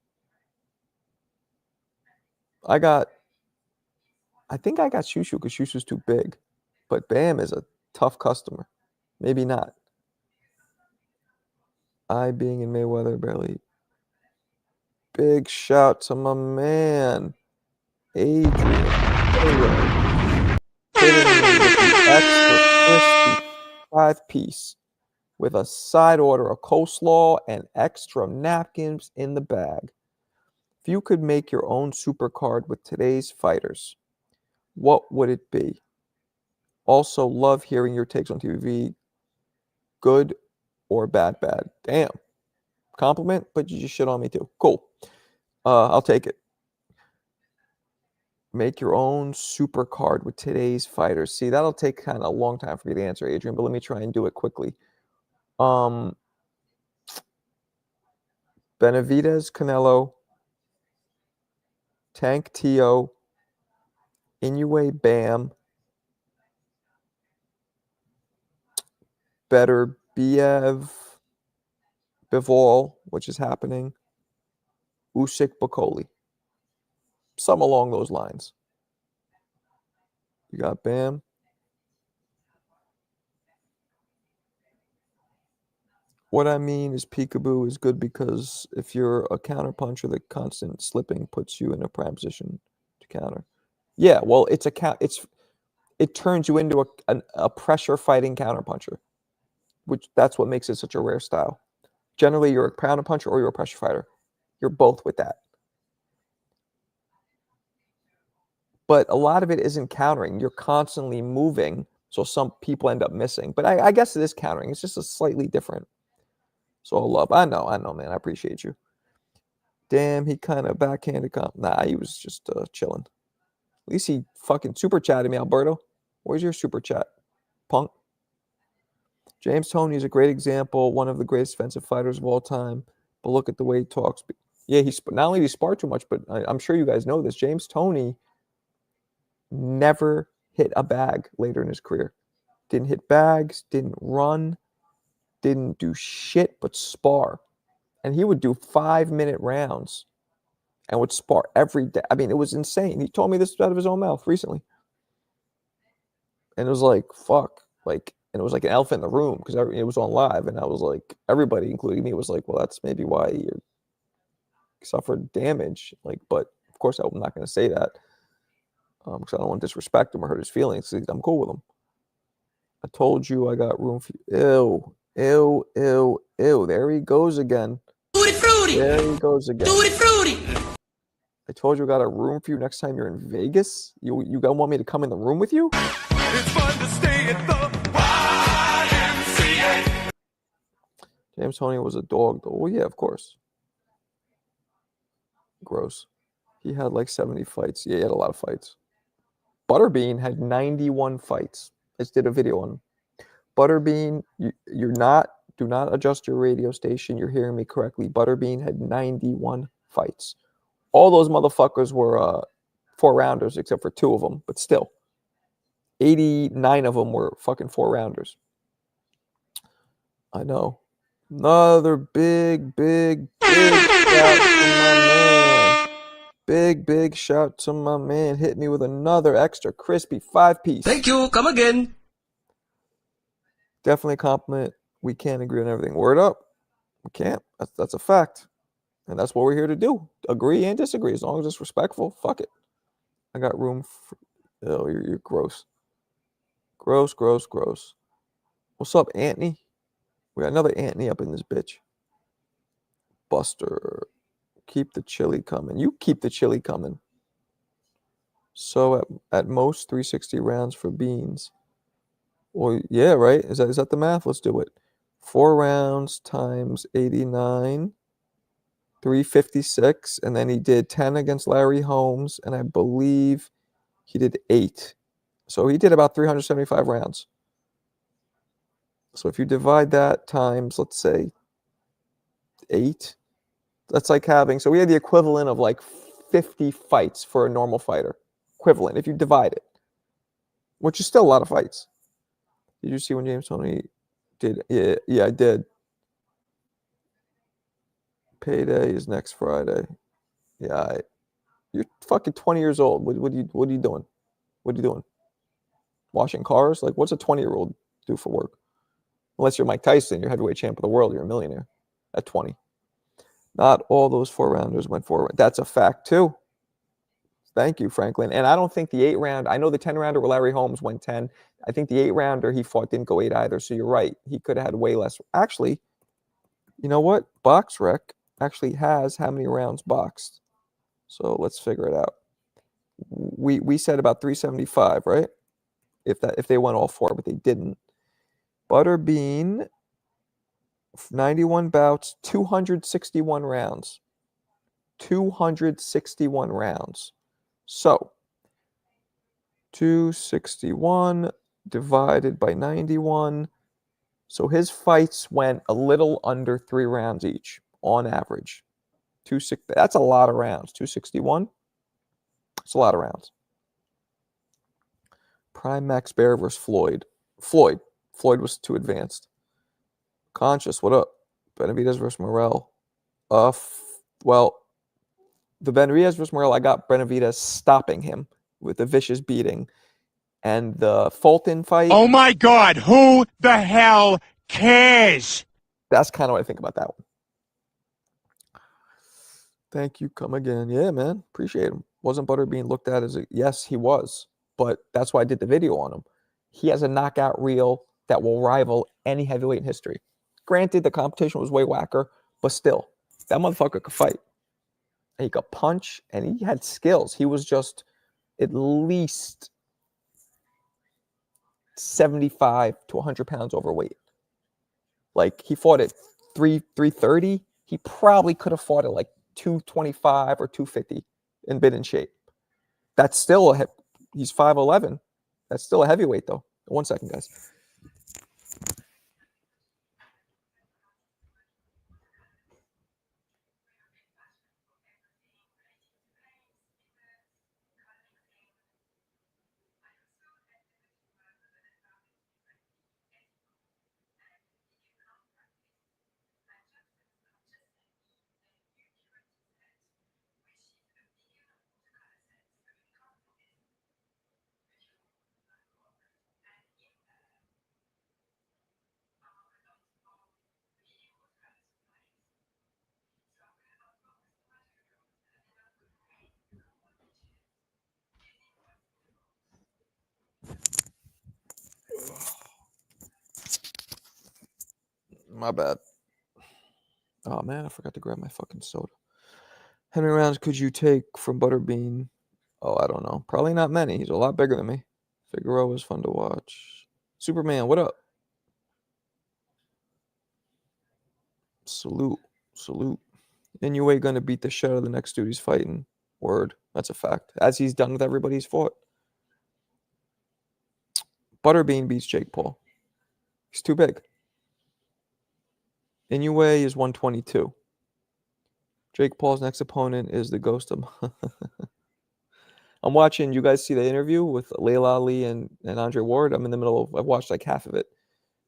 I think I got Shushu because Shushu's too big. But Bam is a tough customer. Maybe not. I being in Mayweather barely. Big shout to my man, Adrian. Hitting me with the extra crispy 5-piece with a side order of coleslaw and extra napkins in the bag. If you could make your own super card with today's fighters, what would it be? Also, love hearing your takes on TV. Good or bad? Damn. Compliment, but you just shit on me too. Cool. I'll take it. Make your own super card with today's fighters. See, that'll take kind of a long time for me to answer, Adrian, but let me try and do it quickly. Benavidez, Canelo, Tank Tio, Inoue, Bam, Better Biev, Bivol, which is happening, Usyk, Bakoli. Some along those lines. You got Bam. What I mean is peekaboo is good because if you're a counterpuncher, the constant slipping puts you in a prime position to counter. Yeah, well, it turns you into a pressure fighting counterpuncher, which that's what makes it such a rare style. Generally, you're a counterpuncher or you're a pressure fighter. You're both with that. But a lot of it isn't countering. You're constantly moving, so some people end up missing. But I guess it is countering. It's just a slightly different. So love. I know, man. I appreciate you. Damn, he kind of backhanded. Nah, he was just chilling. At least he fucking super chatted me, Alberto. Where's your super chat, punk? James Toney is a great example, one of the greatest defensive fighters of all time. But look at the way he talks. Yeah, not only did he spar too much, but I'm sure you guys know this. James Toney never hit a bag later in his career. Didn't hit bags, didn't run, didn't do shit but spar. And he would do 5-minute rounds and would spar every day. I mean, it was insane. He told me this out of his own mouth recently. And it was like, fuck. Like, and it was like an elephant in the room because it was on live. And I was like, everybody, including me, was like, well, that's maybe why you suffered damage. Like, but of course, I'm not going to say that because I don't want to disrespect him or hurt his feelings. I'm cool with him. I told you I got room for you. Ew. There he goes again. There he goes again. I told you I got a room for you next time you're in Vegas. You gonna want me to come in the room with you? It's fun to stay at the YMCA. James Toney was a dog, though. Well, yeah, of course. Gross. He had like 70 fights. Yeah, he had a lot of fights. Butterbean had 91 fights. I just did a video on him. Butterbean, do not adjust your radio station. You're hearing me correctly. Butterbean had 91 fights. All those motherfuckers were 4-rounders, except for 2 of them, but still. 89 of them were fucking 4-rounders. I know. Another big shout to my man. Big shout to my man. Hit me with another extra crispy 5-piece. Thank you. Come again. Definitely a compliment. We can't agree on everything. Word up. We can't. That's a fact. And that's what we're here to do. Agree and disagree. As long as it's respectful, fuck it. I got room for... Oh, you're gross. Gross. What's up, Anthony? We got another Anthony up in this bitch. Buster. Keep the chili coming. You keep the chili coming. So at most 360 rounds for Beans. Well, yeah, right? Is that the math? Let's do it. 4 rounds times 89, 356, and then he did 10 against Larry Holmes, and I believe he did 8. So he did about 375 rounds. So if you divide that times, let's say, 8, that's like having, so we had the equivalent of like 50 fights for a normal fighter. Equivalent, if you divide it, which is still a lot of fights. Did you see when James Toney did? Yeah, I did. Payday is next Friday. Yeah, you're fucking 20 years old. What are you doing? What are you doing? Washing cars? Like, what's a 20-year-old do for work? Unless you're Mike Tyson, you're heavyweight champ of the world, you're a millionaire at 20. Not all those 4-rounders went 4. That's a fact too. Thank you, Franklin. And I don't think the 8-round, I know the 10-rounder where Larry Holmes went 10. I think the 8-rounder he fought didn't go 8 either. So you're right. He could have had way less. Actually, you know what? BoxRec actually has how many rounds boxed. So let's figure it out. We said about 375, right? If they went all 4, but they didn't. Butterbean, 91 bouts, 261 rounds. 261 rounds. So 261 divided by 91. So his fights went a little under 3 rounds each on average. That's a lot of rounds. 261. It's a lot of rounds. Prime Max Bear versus Floyd. Floyd was too advanced. Conscious, what up? Benavidez versus Morrell. Well, the Benavidez versus Morrell, I got Benavidez stopping him with a vicious beating. And the Fulton fight. Oh my God, who the hell cares? That's kind of what I think about that one. Thank you. Come again. Yeah, man. Appreciate him. Wasn't Butterbean looked at as a... Yes, he was. But that's why I did the video on him. He has a knockout reel that will rival any heavyweight in history. Granted, the competition was way whacker, but still, that motherfucker could fight. He could punch, and he had skills. He was just at least 75 to 100 pounds overweight. Like, he fought at 330. He probably could have fought at like 225 or 250 and been in shape. That's still he's 5'11". That's still a heavyweight, though. 1 second, guys. My bad. Oh, man, I forgot to grab my fucking soda. How many rounds could you take from Butterbean? Oh, I don't know. Probably not many. He's a lot bigger than me. Figueroa was fun to watch. Superman, what up? Salute. Inoue going to beat the shit out of the next dude he's fighting. Word. That's a fact. As he's done with everybody he's fought. Butterbean beats Jake Paul. He's too big. Inoue is 122. Jake Paul's next opponent is the ghost of... I'm watching, you guys see the interview with Layla Ali and Andre Ward? I'm in the middle of, I've watched like half of it.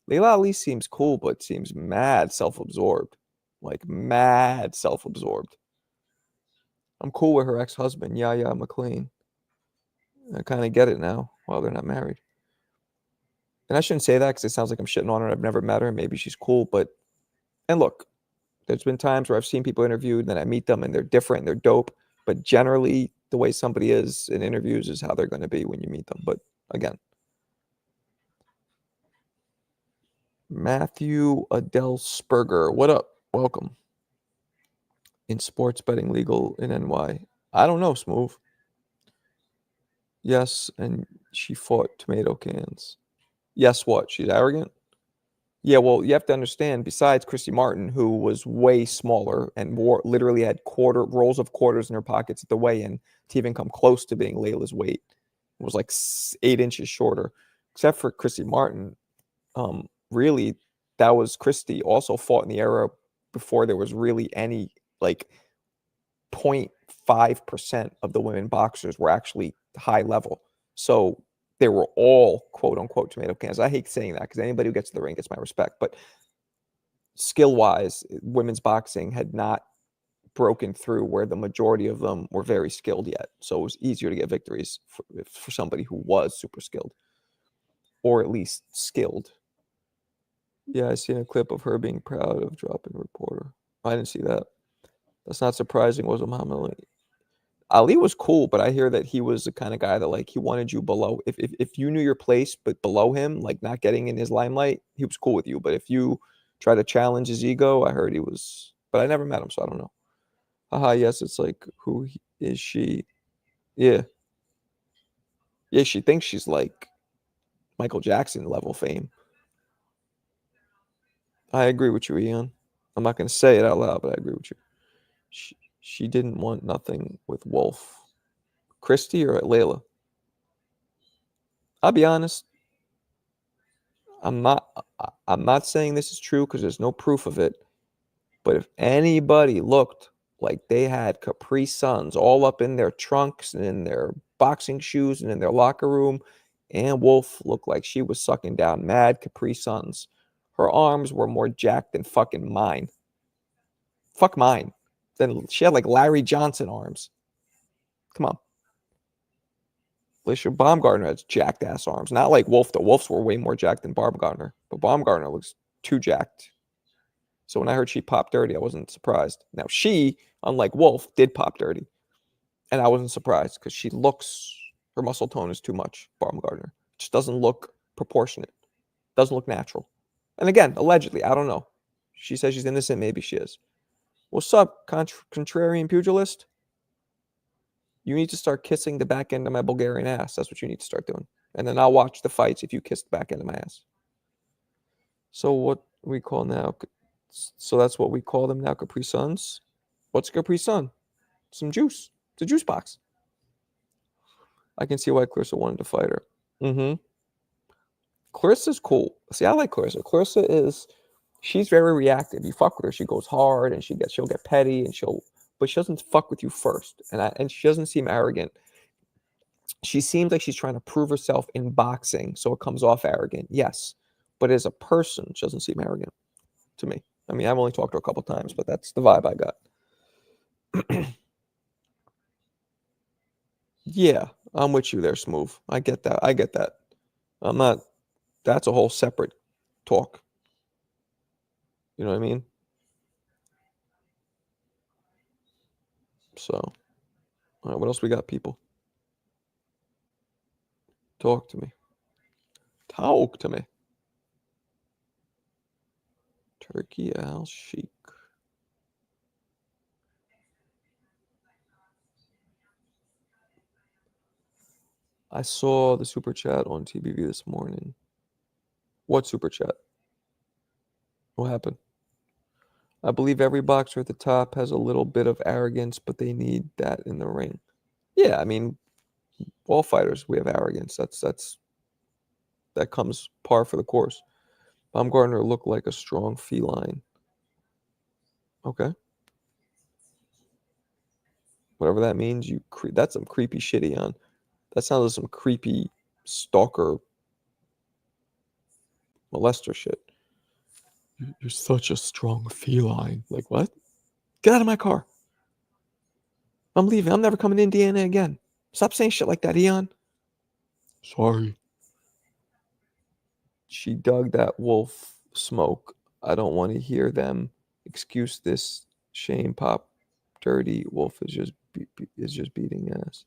Layla Ali seems cool, but seems mad self-absorbed. Like mad self-absorbed. I'm cool with her ex-husband, Yahya McLean. I kind of get it now, while they're not married. And I shouldn't say that because it sounds like I'm shitting on her. I've never met her. Maybe she's cool, but... And look, there's been times where I've seen people interviewed, and then I meet them, and they're different, and they're dope. But generally, the way somebody is in interviews is how they're going to be when you meet them. But again, Matthew Adelsperger, what up? Welcome. In sports betting legal in NY? I don't know, Smooth. Yes, and she fought tomato cans. Yes, what? She's arrogant? Yeah, well, you have to understand, besides Christy Martin, who was way smaller and more literally had rolls of quarters in her pockets at the weigh-in to even come close to being Layla's weight. It was like 8 inches shorter. Except for Christy Martin, really, that was Christy also fought in the era before there was really any like 0.5% of the women boxers were actually high level. So they were all quote unquote tomato cans. I hate saying that because anybody who gets to the ring gets my respect. But skill wise, women's boxing had not broken through where the majority of them were very skilled yet. So it was easier to get victories for somebody who was super skilled or at least skilled. Yeah, I seen a clip of her being proud of dropping reporter. I didn't see that. That's not surprising, was it, Muhammad Ali? Ali was cool, but I hear that he was the kind of guy that like he wanted you below. If you knew your place, but below him, like not getting in his limelight, he was cool with you. But if you try to challenge his ego, I heard he was. But I never met him, so I don't know. Haha, yes, it's like is she? Yeah, yeah. She thinks she's like Michael Jackson level fame. I agree with you, Ian. I'm not going to say it out loud, but I agree with you. She didn't want nothing with Wolf. Christy or Layla? I'll be honest. I'm not saying this is true because there's no proof of it. But if anybody looked like they had Capri Suns all up in their trunks and in their boxing shoes and in their locker room, Ann Wolf looked like she was sucking down mad Capri Suns. Her arms were more jacked than fucking mine. Fuck mine. Then she had like Larry Johnson arms. Come on. Alicia Baumgartner has jacked ass arms. Not like Wolf, though. Wolf's were way more jacked than Baumgartner. But Baumgartner looks too jacked. So when I heard she popped dirty, I wasn't surprised. Now she, unlike Wolf, did pop dirty. And I wasn't surprised because her muscle tone is too much, Baumgartner. It just doesn't look proportionate. Doesn't look natural. And again, allegedly, I don't know. She says she's innocent. Maybe she is. What's up, contrarian pugilist? You need to start kissing the back end of my Bulgarian ass. That's what you need to start doing. And then I'll watch the fights if you kiss the back end of my ass. So what we call now, so that's what we call them now, Capri Suns. What's a Capri Sun? Some juice. It's a juice box. I can see why Clarissa wanted to fight her. Mm-hmm. Clarissa's cool. See, I like Clarissa. She's very reactive. You fuck with her, she goes hard and she'll get petty and but she doesn't fuck with you first. And she doesn't seem arrogant. She seems like she's trying to prove herself in boxing, so it comes off arrogant. Yes. But as a person, she doesn't seem arrogant to me. I mean, I've only talked to her a couple times, but that's the vibe I got. Yeah, I'm with you there, Smooth. I get that. I'm not. That's a whole separate talk. You know what I mean? So, all right, what else we got, people? Talk to me. Talk to me. Turki Alalshikh. I saw the super chat on TBV this morning. What super chat? What happened? I believe every boxer at the top has a little bit of arrogance, but they need that in the ring. Yeah, I mean, all fighters, we have arrogance. That comes par for the course. Baumgartner looked like a strong feline. Okay. Whatever that means, that's some creepy shit, Eon. That sounds like some creepy stalker molester shit. You're such a strong feline. Like, what? Get out of my car. I'm leaving. I'm never coming to Indiana again. Stop saying shit like that, Eon. Sorry. She dug that wolf smoke. I don't want to hear them excuse this shame pop. Dirty wolf is just beating ass.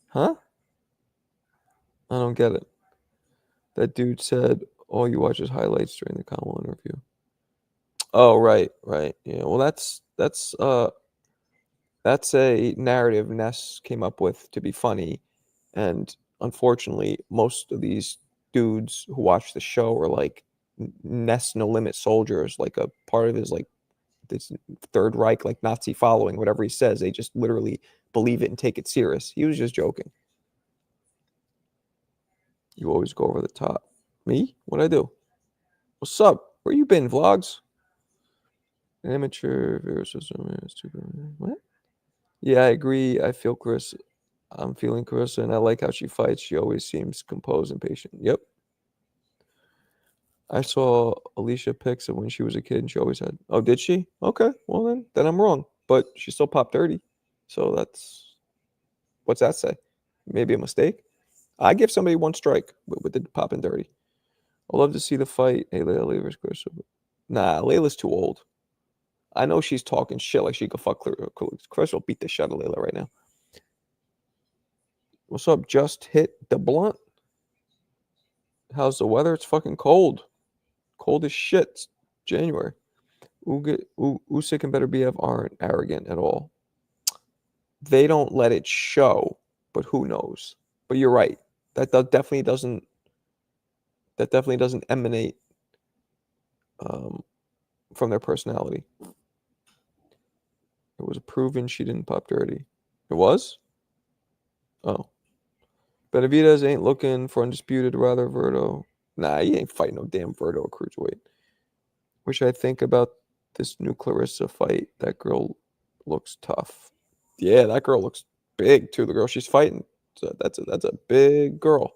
Huh? I don't get it. That dude said all you watch is highlights during the Kamala interview. Oh, right. Yeah. Well, that's a narrative Ness came up with to be funny, And unfortunately, most of these dudes who watch the show are like Ness No Limit soldiers. Like a part of his like this Third Reich, like Nazi following, whatever he says, they just literally believe it and take it serious. He was just joking. You always go over the top. Me? What'd I do? What's up? Where you been, vlogs? Amateur versus what? Yeah, I agree. I feel Chris. I'm feeling Carissa, and I like how she fights. She always seems composed and patient. Yep. I saw Alicia pics of when she was a kid, and she always had. Oh, did she? Okay. Well, then I'm wrong. But she still popped 30. So that's. What's that say? Maybe a mistake? I give somebody one strike with the popping 30. I'd love to see the fight. Hey, Layla versus Carissa. Nah, Layla's too old. I know she's talking shit like she could fuck Chris will beat the shit out of Layla right now. What's up? Just hit the blunt. How's the weather? It's fucking cold. Cold as shit. It's January. Usyk and Better BF aren't arrogant at all. They don't let it show, but who knows? But you're right. That definitely doesn't. That definitely doesn't emanate from their personality. It was proven she didn't pop dirty. It was? Oh. Benavidez ain't looking for undisputed, rather Verdo. Nah, he ain't fighting no damn Verdo or cruiserweight. Which I think about this new Clarissa fight. That girl looks tough. Yeah, that girl looks big too. The girl she's fighting. So that's a big girl.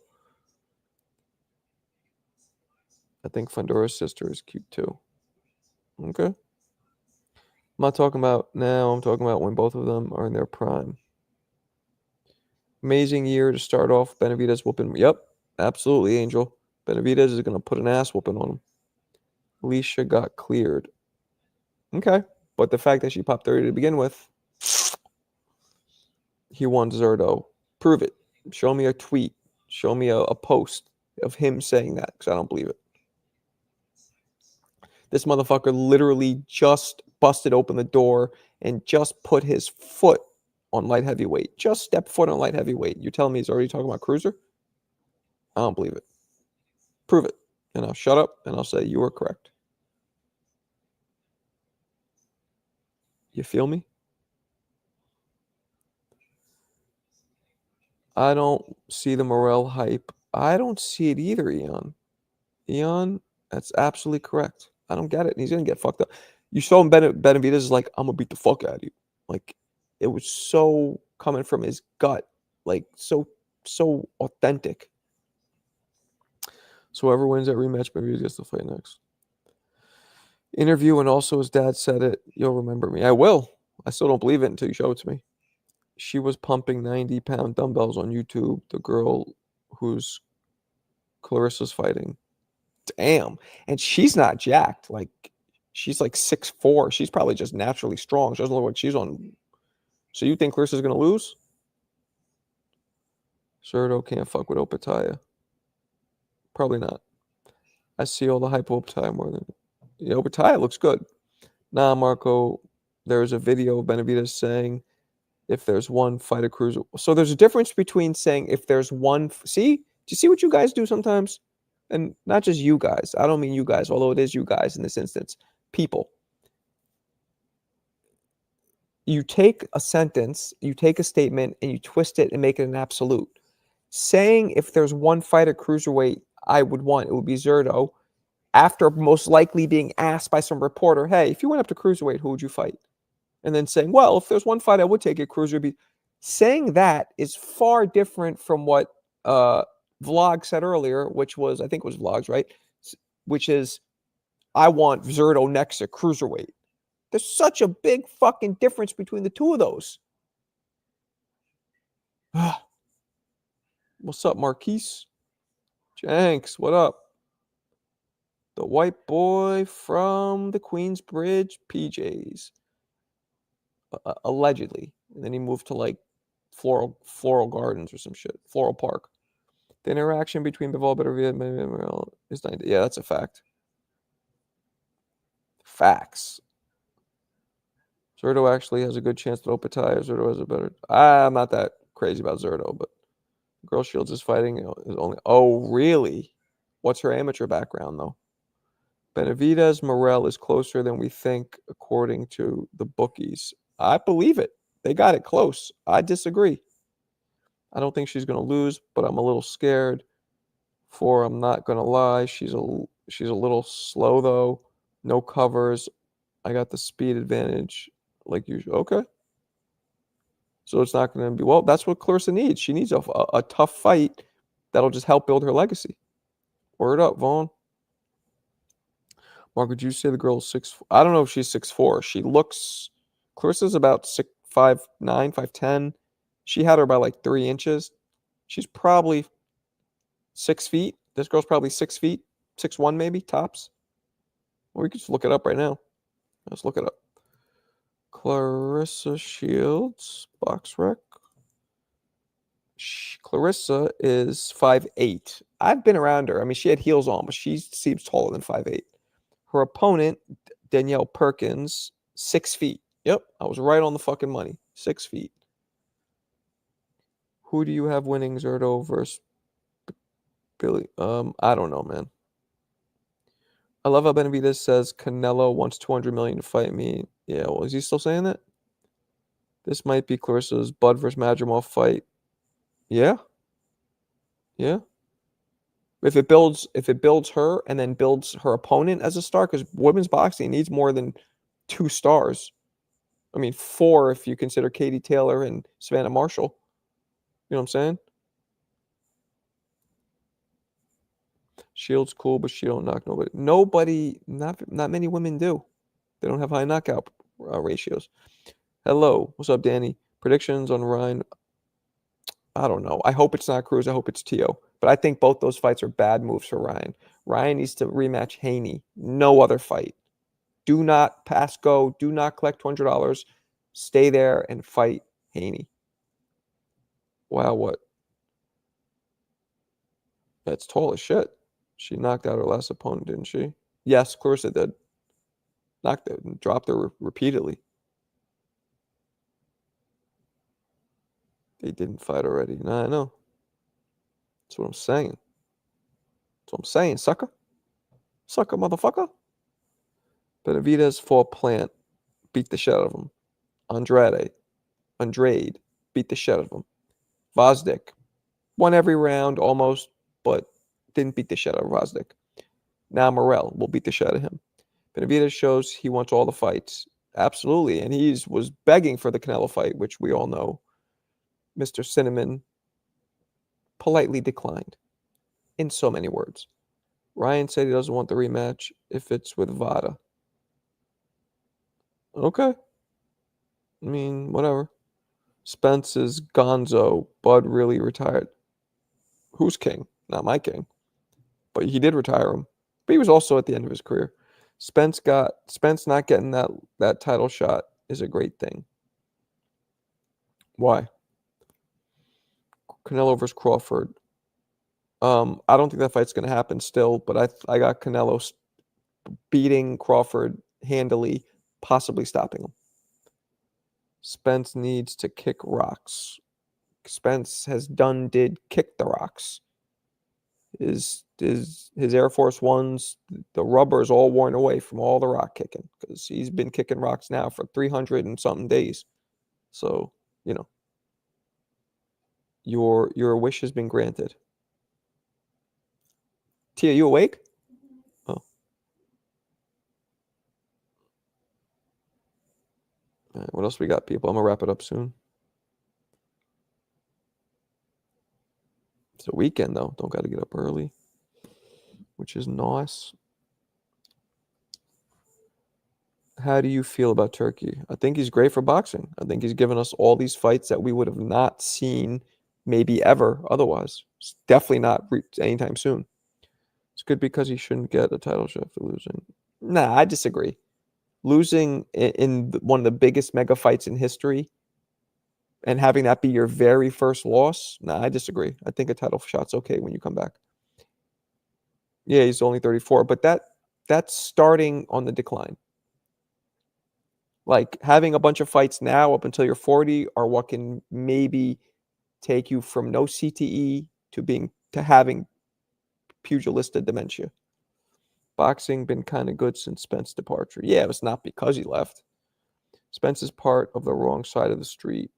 I think Fondora's sister is cute too. Okay. I'm not talking about now. I'm talking about when both of them are in their prime. Amazing year to start off. Benavidez whooping. Yep, absolutely, Angel. Benavidez is going to put an ass whooping on him. Alicia got cleared. Okay. But the fact that she popped 30 to begin with, he won Zerto. Prove it. Show me a tweet. Show me a post of him saying that, because I don't believe it. This motherfucker literally just busted open the door and just put his foot on light heavyweight. Just stepped foot on light heavyweight. You're telling me he's already talking about cruiser? I don't believe it. Prove it. And I'll shut up and I'll say you were correct. You feel me? I don't see the Morel hype. I don't see it either, Eon. Eon, that's absolutely correct. I don't get it. He's going to get fucked up. You saw him, Benavidez is like, I'm going to beat the fuck out of you. Like, it was so coming from his gut. Like, so authentic. So whoever wins that rematch, Benavidez gets to fight next. Interview, and also his dad said it. You'll remember me. I will. I still don't believe it until you show it to me. She was pumping 90-pound dumbbells on YouTube. The girl who's Clarissa's fighting. Damn. And she's not jacked. Like, she's like 6'4". She's probably just naturally strong. She doesn't look like she's on. So you think Clarissa's going to lose? Cerdo can't fuck with Opataya. Probably not. I see all the hype of Opataya more than. Yeah, Opataya looks good. Nah, Marco. There's a video of Benavidez saying if there's one fight a cruiser. So there's a difference between saying if there's one. See? Do you see what you guys do sometimes? And not just you guys. I don't mean you guys, although it is you guys in this instance. People. You take a sentence, you take a statement, and you twist it and make it an absolute. Saying if there's one fight at cruiserweight I would want, it would be Zerto, after most likely being asked by some reporter, hey, if you went up to cruiserweight, who would you fight? And then saying, well, if there's one fight I would take at cruiserweight. Saying that is far different from what Vlog said earlier, which was, I think it was Vlogs, right? Which is, I want Zerto next at cruiserweight. There's such a big fucking difference between the two of those. What's up, Marquise? Jenks, what up? The white boy from the Queensbridge PJs. Allegedly. And then he moved to like Floral Gardens or some shit. Floral Park. The interaction between Bivol Beterbiev is 90. Yeah, that's a fact. Facts. Zerto actually has a good chance to Opataya. Zerto has a better. I'm not that crazy about Zerto, but Girl Shields is fighting is only. Oh, really? What's her amateur background though? Benavidez Morel is closer than we think, according to the bookies. I believe it. They got it close. I disagree. I don't think she's going to lose, but I'm a little scared. I'm not going to lie. She's a little slow though. No covers. I got the speed advantage, like usual. Okay. So it's not going to be, well, that's what Clarissa needs. She needs a tough fight that'll just help build her legacy. Word up, Vaughn. Mark, would you say the girl's 6'4"? I don't know if she's 6'4". She looks, Clarissa's about 5'9", 5'10". She had her by like 3 inches. She's probably 6 feet. This girl's probably 6 feet, 6'1" maybe, tops. Or we could just look it up right now. Let's look it up. Clarissa Shields, box rec. Clarissa is 5'8". I've been around her. I mean, she had heels on, but she seems taller than 5'8". Her opponent, Danielle Perkins, 6 feet. Yep, I was right on the fucking money. 6 feet. Who do you have winning, Zerto versus Billy? I don't know, man. I love how Benavidez says Canelo wants $200 million to fight me. Yeah, well, is he still saying that? This might be Clarissa's Bud versus Madrimov fight. Yeah. Yeah. If it builds her and then builds her opponent as a star, because women's boxing needs more than 2 stars. I mean, 4 if you consider Katie Taylor and Savannah Marshall. You know what I'm saying? Shields cool, but she don't knock nobody. Not many women do. They don't have high knockout ratios. Hello, what's up, Danny? Predictions on Ryan? I don't know. I hope it's not Cruz. I hope it's Tio. But I think both those fights are bad moves for Ryan. Ryan needs to rematch Haney. No other fight. Do not pass go. Do not collect $200. Stay there and fight Haney. Wow, what? That's tall as shit. She knocked out her last opponent, didn't she? Yes, Clarissa did. Knocked it and dropped her repeatedly. They didn't fight already. Nah, I know. That's what I'm saying. That's what I'm saying, sucker. Sucker, motherfucker. Benavidez fought Plant. Beat the shit out of him. Andrade beat the shit out of him. Vosdik won every round almost, but didn't beat the shit out of Vosdik. Now Morel will beat the shit out of him. Benavidez shows he wants all the fights. Absolutely. And he was begging for the Canelo fight, which we all know. Mr. Cinnamon politely declined in so many words. Ryan said he doesn't want the rematch if it's with Vada. Okay. I mean, whatever. Spence is Gonzo. Bud really retired. Who's king? Not my king. But he did retire him. But he was also at the end of his career. Spence not getting that title shot is a great thing. Why? Canelo versus Crawford. I don't think that fight's going to happen still, but I got Canelo beating Crawford handily, possibly stopping him. Spence needs to kick rocks. Spence did kick the rocks. His Air Force Ones, the rubber is all worn away from all the rock kicking because he's been kicking rocks now for 300 and something days. So, you know, your wish has been granted. Tia, you awake? Oh. All right, what else we got, people? I'm going to wrap it up soon. It's a weekend, though. Don't got to get up early, which is nice. How do you feel about Turkey? I think he's great for boxing. I think he's given us all these fights that we would have not seen maybe ever otherwise. It's definitely not anytime soon. It's good because he shouldn't get a title shot for losing. Nah, I disagree. Losing in one of the biggest mega fights in history and having that be your very first loss, nah, I disagree. I think a title shot's okay when you come back. Yeah, he's only 34, but that's starting on the decline. Like having a bunch of fights now up until you're 40 are what can maybe take you from no CTE to having pugilistic dementia. Boxing been kind of good since Spence's departure. Yeah, it's not because he left. Spence is part of the wrong side of the street.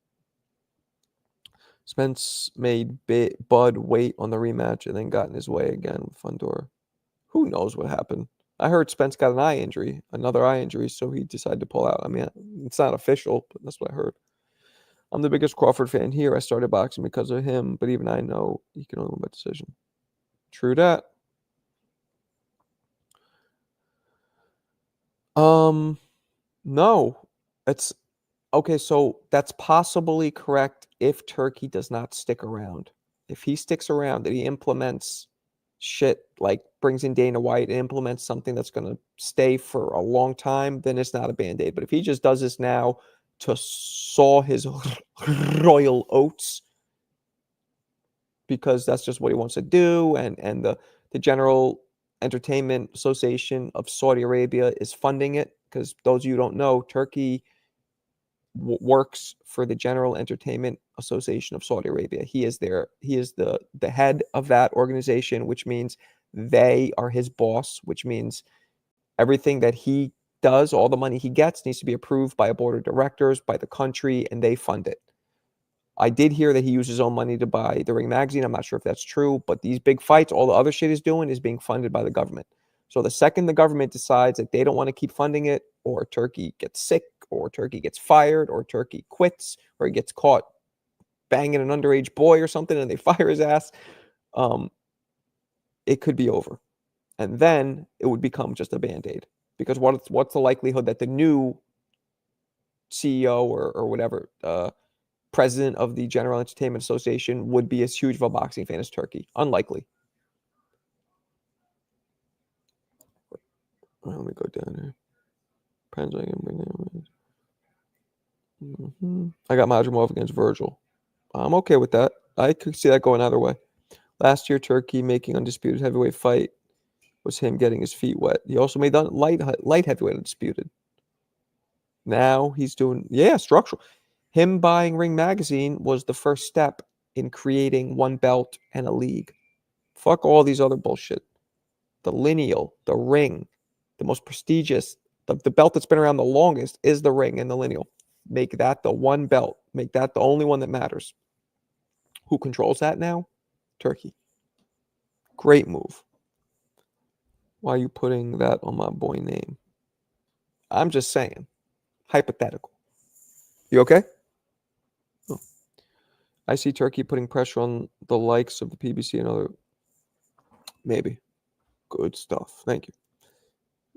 Spence made Bud wait on the rematch and then got in his way again with Fundora. Who knows what happened? I heard Spence got another eye injury, so he decided to pull out. I mean, it's not official, but that's what I heard. I'm the biggest Crawford fan here. I started boxing because of him, but even I know he can only win by decision. True that. No. It's okay, so that's possibly correct if Turki does not stick around. If he sticks around and he implements shit like brings in Dana White and implements something that's going to stay for a long time, then it's not a band-aid. But if he just does this now to sow his royal oats because that's just what he wants to do, and the General Entertainment Association of Saudi Arabia is funding it, because those of you who don't know, Turki works for the General Entertainment Association of Saudi Arabia. He is the head of that organization, which means they are his boss, which means everything that he does, all the money he gets, needs to be approved by a board of directors, by the country, and they fund it. I did hear that he used his own money to buy the Ring magazine. I'm not sure if that's true, but these big fights, all the other shit he's doing is being funded by the government. So the second the government decides that they don't want to keep funding it, or Turki gets sick, or Turki gets fired, or Turki quits, or he gets caught banging an underage boy or something and they fire his ass, it could be over. And then it would become just a Band-Aid. Because what's the likelihood that the new CEO or whatever, president of the General Entertainment Association would be as huge of a boxing fan as Turki? Unlikely. Let me go down here. I got Madrimov against Virgil. I'm okay with that. I could see that going either way. Last year, Turki making undisputed heavyweight fight was him getting his feet wet. He also made that light heavyweight undisputed. Now he's doing, structural. Him buying Ring magazine was the first step in creating one belt and a league. Fuck all these other bullshit. The lineal, the Ring, the most prestigious, the belt that's been around the longest is the Ring and the lineal. Make that the one belt. Make that the only one that matters. Who controls that now? Turki. Great move. Why are you putting that on my boy name? I'm just saying. Hypothetical. You okay? Oh. I see Turki putting pressure on the likes of the PBC and other. Maybe. Good stuff. Thank you.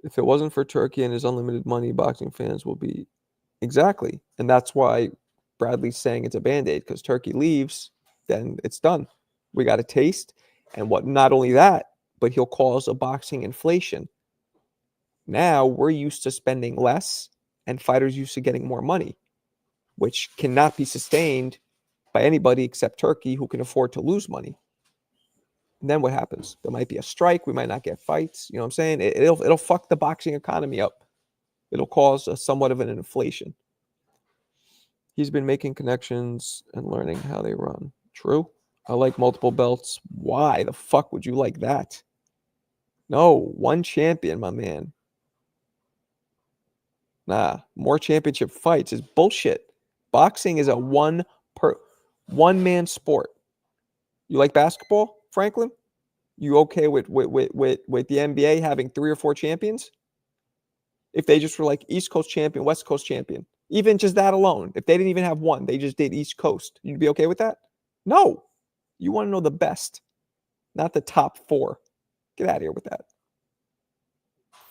If it wasn't for Turki and his unlimited money, boxing fans will be. Exactly. And that's why Bradley's saying it's a Band-Aid, because Turki leaves, then it's done. We got a taste. And not only that, but he'll cause a boxing inflation. Now we're used to spending less and fighters used to getting more money, which cannot be sustained by anybody except Turki, who can afford to lose money. And then what happens? There might be a strike. We might not get fights. You know what I'm saying? It'll fuck the boxing economy up. It'll cause somewhat of an inflation. He's been making connections and learning how they run. True. I like multiple belts. Why the fuck would you like that? No, one champion, my man. Nah, more championship fights is bullshit. Boxing is a one-man sport. You like basketball, Franklin? You okay with the NBA having 3 or 4 champions? If they just were like East Coast champion, West Coast champion, even just that alone, if they didn't even have one, they just did East Coast, you'd be okay with that? No. You want to know the best, not the top 4. Get out of here with that.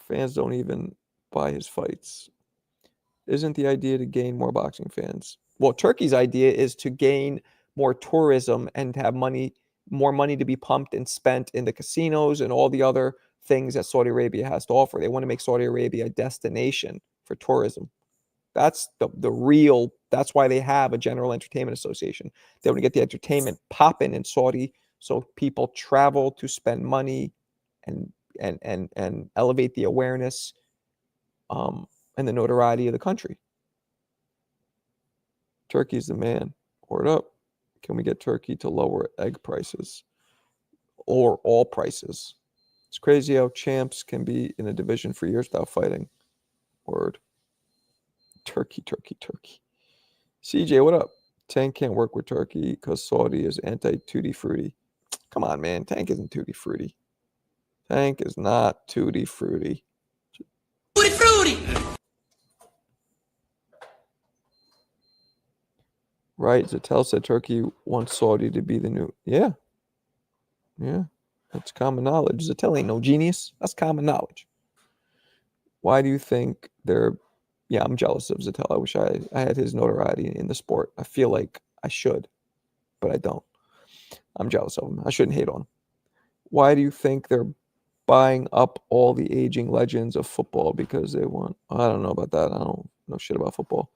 Fans don't even buy his fights. Isn't the idea to gain more boxing fans? Well, Turki's idea is to gain more tourism and have more money to be pumped and spent in the casinos and all the other things that Saudi Arabia has to offer. They want to make Saudi Arabia a destination for tourism. That's the real, that's why they have a General Entertainment Association. They want to get the entertainment popping in Saudi so people travel to spend money and elevate the awareness and the notoriety of the country. Turki's the man. Word up. Can we get Turkey to lower egg prices or all prices? It's crazy how champs can be in a division for years without fighting. Word. Turkey. CJ, what up? Tank can't work with Turkey because Saudi is anti-tutti frutti. Come on, man. Tank isn't tutti frutti. Tank is not tutti frutti. Tutti frutti! Right. Zatel said Turkey wants Saudi to be the new. Yeah. That's common knowledge. Zatel ain't no genius. That's common knowledge. Why do you think they're... Yeah, I'm jealous of Zatel. I wish I had his notoriety in the sport. I feel like I should, but I don't. I'm jealous of him. I shouldn't hate on him. Why do you think they're buying up all the aging legends of football? Because they want... I don't know about that. I don't know shit about football.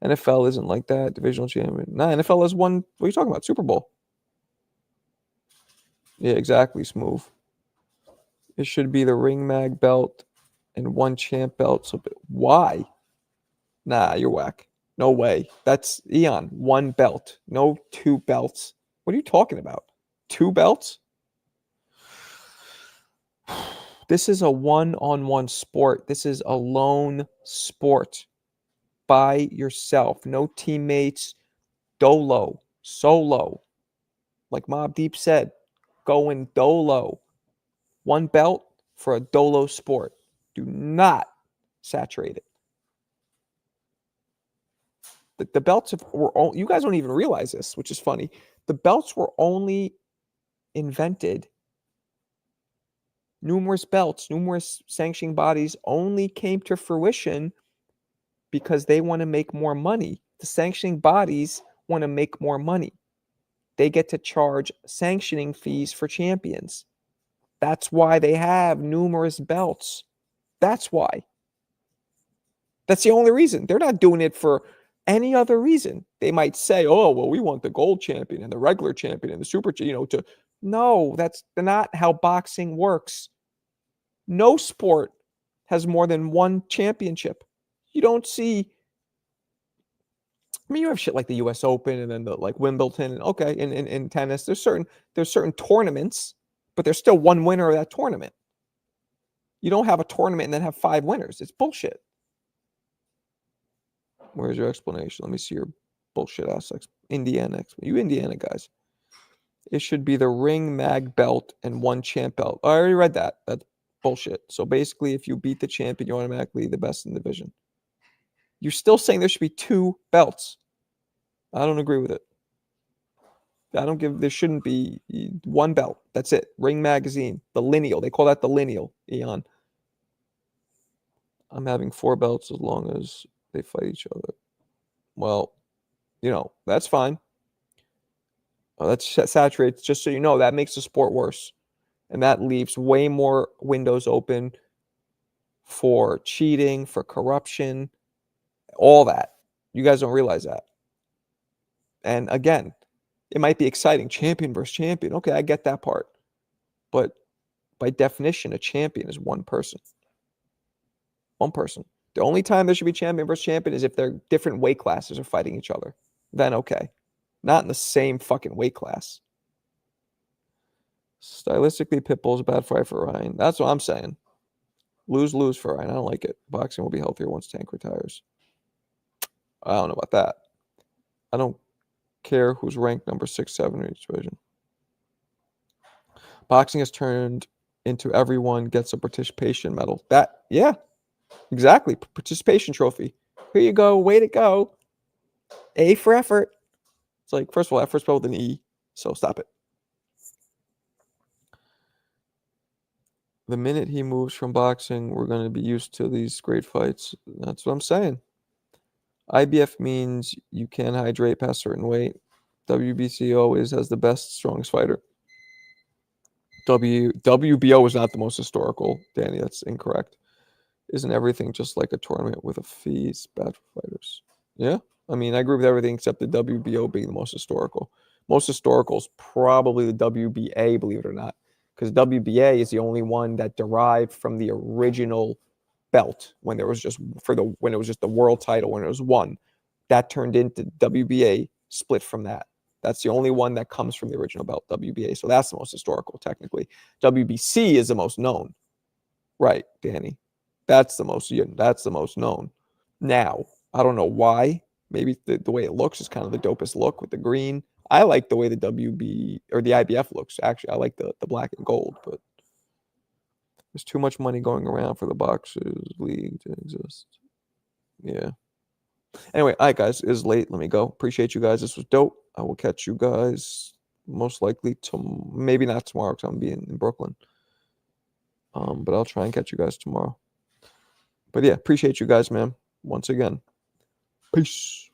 NFL isn't like that. Divisional champion. Nah, NFL has won... What are you talking about? Super Bowl. Yeah, exactly, Smooth. It should be the ring mag belt and one champ belt. So why? Nah, you're whack. No way. That's Eon. One belt. No two belts. What are you talking about? Two belts? This is a one-on-one sport. This is a lone sport. By yourself. No teammates. Dolo. Solo. Like Mobb Deep said. Going dolo. One belt for a dolo sport. Do not saturate it. The belts were all, you guys don't even realize this, which is funny. The belts were only invented. Numerous belts, numerous sanctioning bodies only came to fruition because they want to make more money. The sanctioning bodies want to make more money. They get to charge sanctioning fees for champions. That's why they have numerous belts. That's why. That's the only reason. They're not doing it for any other reason. They might say, oh, well, we want the gold champion and the regular champion and the super, to... No, that's not how boxing works. No sport has more than one championship. You don't see... I mean, you have shit like the U.S. Open and then the like Wimbledon. And okay, in tennis, there's certain tournaments, but there's still one winner of that tournament. You don't have a tournament and then have 5 winners. It's bullshit. Where's your explanation? Let me see your bullshit ass Indiana. You Indiana guys. It should be the ring mag belt and one champ belt. I already read that. That's bullshit. So basically, if you beat the champion, you're automatically the best in the division. You're still saying there should be 2 belts. I don't agree with it. There shouldn't be 1 belt. That's it. Ring magazine. The lineal. They call that the lineal, Eon. I'm having 4 belts as long as they fight each other. Well, that's fine. That saturates, just so you know, that makes the sport worse. And that leaves way more windows open for cheating, for corruption, all that. You guys don't realize that. And again, it might be exciting. Champion versus champion. Okay, I get that part. But by definition, a champion is one person. One person. The only time there should be champion versus champion is if they're different weight classes are fighting each other. Then okay. Not in the same fucking weight class. Stylistically, Pitbull is a bad fight for Ryan. That's what I'm saying. Lose for Ryan. I don't like it. Boxing will be healthier once Tank retires. I don't know about that. I don't care who's ranked number 6, 7 in each division. Boxing has turned into everyone gets a participation medal. Yeah, exactly. Participation trophy. Here you go. Way to go. A for effort. It's like, first of all, effort spelled with an E. So stop it. The minute he moves from boxing, we're going to be used to these great fights. That's what I'm saying. IBF means you can't hydrate past a certain weight. WBC always has the best, strongest fighter. WBO is not the most historical, Danny. That's incorrect. Isn't everything just like a tournament with a fees? Bad for fighters. Yeah. I mean, I agree with everything except the WBO being the most historical. Most historical is probably the WBA, believe it or not. Because WBA is the only one that derived from the original belt when it was just the world title, when it was won. That turned into WBA, split from that. That's the only one that comes from the original belt, WBA. So that's the most historical, technically. WBC is the most known. Right, Danny. That's the most known. Now, I don't know why. Maybe the way it looks is kind of the dopest look with the green. I like the way the WB or the IBF looks. Actually, I like the black and gold, but there's too much money going around for the Boxers League to exist. Yeah. Anyway, all right, guys, it is late. Let me go. Appreciate you guys. This was dope. I will catch you guys most likely maybe not tomorrow because I'm being in Brooklyn. But I'll try and catch you guys tomorrow. But yeah, appreciate you guys, man. Once again. Peace.